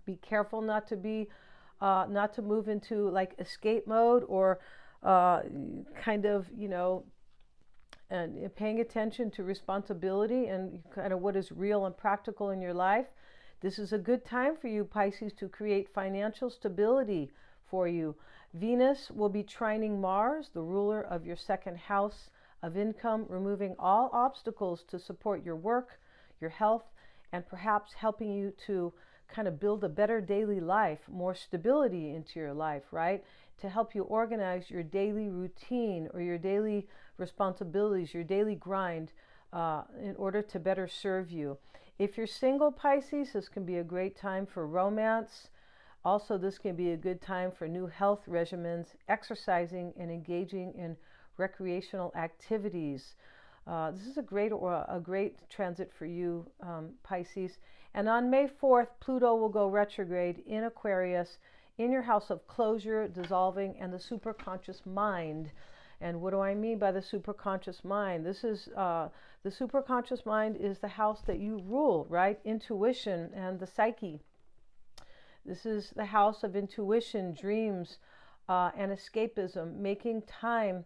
Be careful not to move into like escape mode or kind of, and paying attention to responsibility and kind of what is real and practical in your life. This is a good time for you, Pisces, to create financial stability for you. Venus will be trining Mars, the ruler of your second house of income, removing all obstacles to support your work, your health, and perhaps helping you to kind of build a better daily life, more stability into your life, right? To help you organize your daily routine or your daily responsibilities, your daily grind, in order to better serve you. If you're single, Pisces, this can be a great time for romance. Also, this can be a good time for new health regimens, exercising and engaging in recreational activities. This is a great transit for you, Pisces. And on May 4th, Pluto will go retrograde in Aquarius, in your house of closure, dissolving, and the superconscious mind. And what do I mean by the superconscious mind? This is the superconscious mind is the house that you rule, right? Intuition and the psyche. This is the house of intuition, dreams, and escapism, making time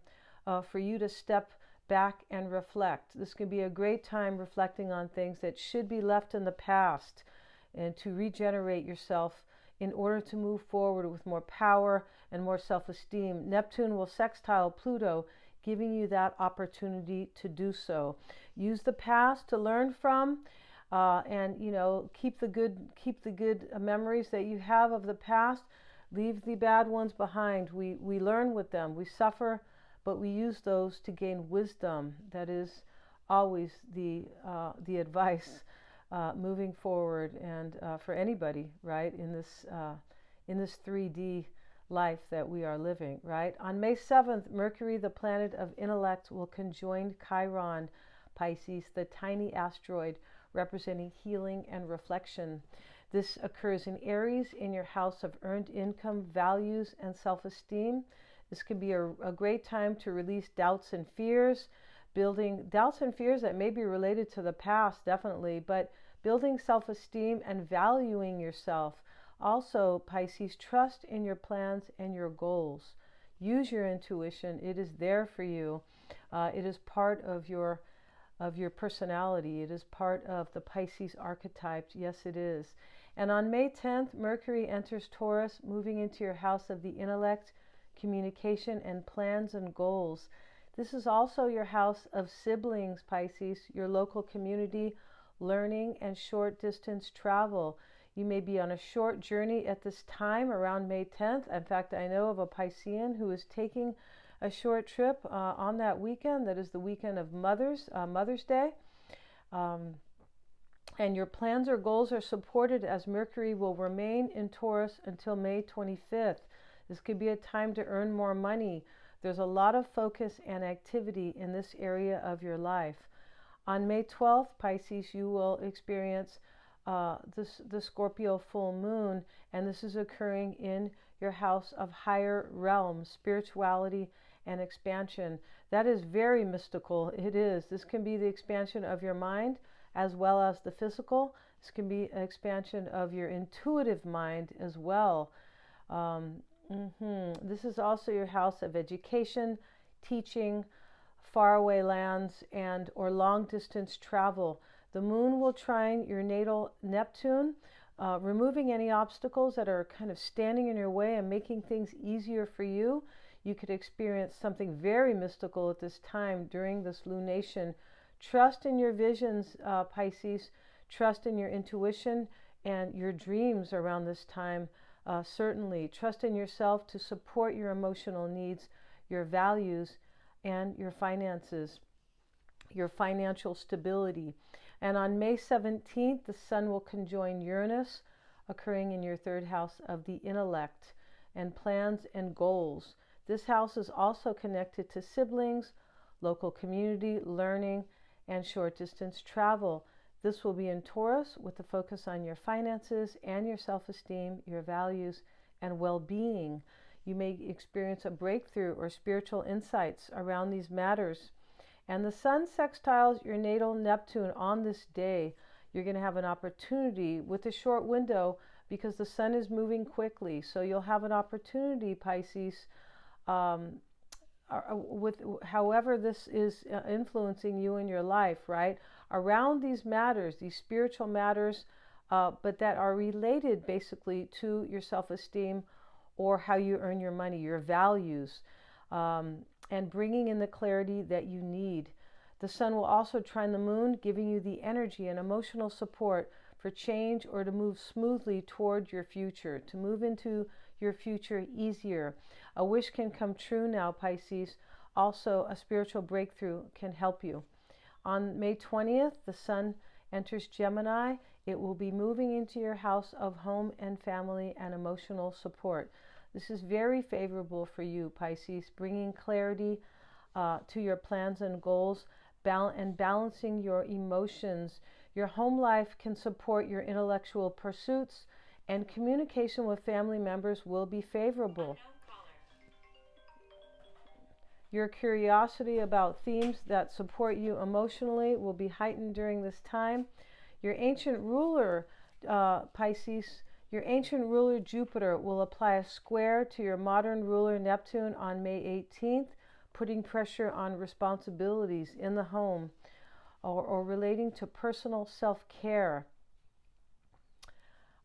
for you to step back and reflect. This can be a great time reflecting on things that should be left in the past. and to regenerate yourself in order to move forward with more power and more self-esteem. Neptune will sextile Pluto, giving you that opportunity to do so. Use the past to learn from, and keep the good memories that you have of the past. Leave the bad ones behind. We learn with them. We suffer, but we use those to gain wisdom. That is always the advice moving forward, and for anybody, right, in this 3D life that we are living, right? On May 7th, Mercury, the planet of intellect, will conjoin Chiron, Pisces, the tiny asteroid representing healing and reflection. This occurs in Aries, in your house of earned income, values, and self-esteem. This can be a great time to release doubts and fears, building doubts and fears that may be related to the past, definitely, but building self-esteem and valuing yourself. Also, Pisces, trust in your plans and your goals. Use your intuition. It is there for you. It is part of your personality. It is part of the Pisces archetype. Yes, it is. And on May 10th, Mercury enters Taurus, moving into your house of the intellect, communication, and plans and goals. This is also your house of siblings, Pisces, your local community, learning, and short distance travel. You may be on a short journey at this time around May 10th. In fact, I know of a Piscean who is taking a short trip on that weekend. That is the weekend of Mother's Day. And your plans or goals are supported as Mercury will remain in Taurus until May 25th. This could be a time to earn more money. There's a lot of focus and activity in this area of your life. On May 12th, Pisces, you will experience the Scorpio full moon, and this is occurring in your house of higher realms, spirituality, and expansion. That is very mystical. It is. This can be the expansion of your mind as well as the physical. This can be an expansion of your intuitive mind as well. This is also your house of education, teaching, faraway lands, and or long distance travel. The moon will trine your natal Neptune, removing any obstacles that are kind of standing in your way and making things easier for you. You could experience something very mystical at this time during this lunation. Trust in your visions, Pisces. Trust in your intuition and your dreams around this time. Certainly, trust in yourself to support your emotional needs, your values, and your finances, your financial stability. And on May 17th, the Sun will conjoin Uranus, occurring in your third house of the intellect and plans and goals. This house is also connected to siblings, local community, learning, and short distance travel. This will be in Taurus with the focus on your finances and your self-esteem, your values, and well-being. You may experience a breakthrough or spiritual insights around these matters. And the Sun sextiles your natal Neptune on this day. You're going to have an opportunity with a short window because the Sun is moving quickly. So you'll have an opportunity, Pisces, with however this is influencing you in your life, right? Around these matters, these spiritual matters, but that are related basically to your self-esteem or how you earn your money, your values, and bringing in the clarity that you need. The Sun will also trine the Moon, giving you the energy and emotional support for change or to move smoothly toward your future, to move into your future easier. A wish can come true now, Pisces. Also, a spiritual breakthrough can help you. On May 20th, the Sun enters Gemini. It will be moving into your house of home and family and emotional support. This is very favorable for you, Pisces, bringing clarity to your plans and goals and balancing your emotions. Your home life can support your intellectual pursuits, and communication with family members will be favorable. Your curiosity about themes that support you emotionally will be heightened during this time. Your ancient ruler, Pisces, your ancient ruler Jupiter will apply a square to your modern ruler Neptune on May 18th, putting pressure on responsibilities in the home or relating to personal self-care.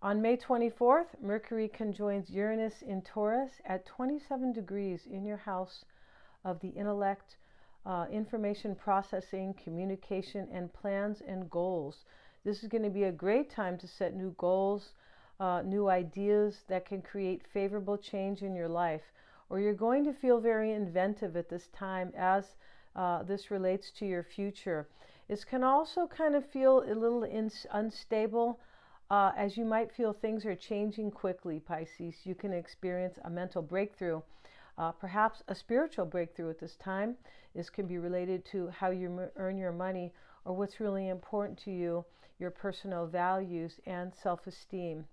On May 24th, Mercury conjoins Uranus in Taurus at 27 degrees in your house of the intellect, information processing, communication, and plans and goals. This is going to be a great time to set new goals, new ideas that can create favorable change in your life. Or you're going to feel very inventive at this time as this relates to your future. This can also kind of feel a little unstable, as you might feel things are changing quickly, Pisces. You can experience a mental breakthrough, perhaps a spiritual breakthrough at this time. This can be related to how you earn your money or what's really important to you, your personal values and self-esteem.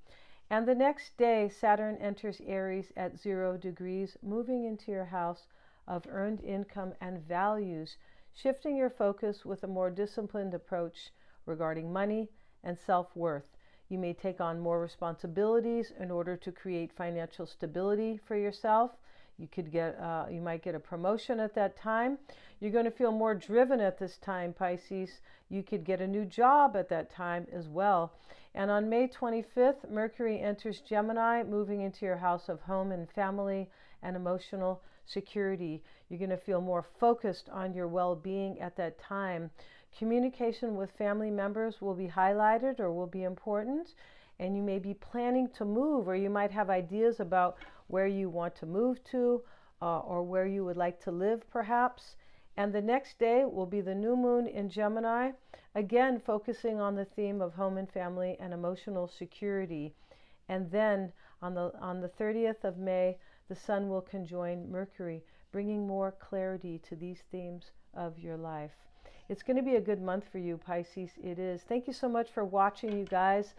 And the next day, Saturn enters Aries at 0 degrees, moving into your house of earned income and values, shifting your focus with a more disciplined approach regarding money and self-worth. You may take on more responsibilities in order to create financial stability for yourself. You might get a promotion at that time. You're going to feel more driven at this time, Pisces. You could get a new job at that time as well. And on May 25th, Mercury enters Gemini, moving into your house of home and family and emotional security. You're going to feel more focused on your well-being at that time. Communication with family members will be highlighted or will be important, and you may be planning to move, or you might have ideas about where you want to move to or where you would like to live perhaps. And the next day will be the new moon in Gemini, again focusing on the theme of home and family and emotional security. And then on the 30th of May, the Sun will conjoin Mercury, bringing more clarity to these themes of your life. It's going to be a good month for you, Pisces. It is. Thank you so much for watching, you guys.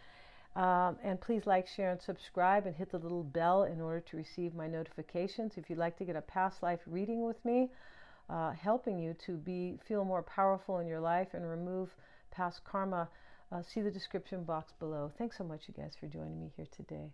And please like, share, and subscribe, and hit the little bell in order to receive my notifications. If you'd like to get a past life reading with me, helping you to feel more powerful in your life and remove past karma, see the description box below. Thanks so much, you guys, for joining me here today.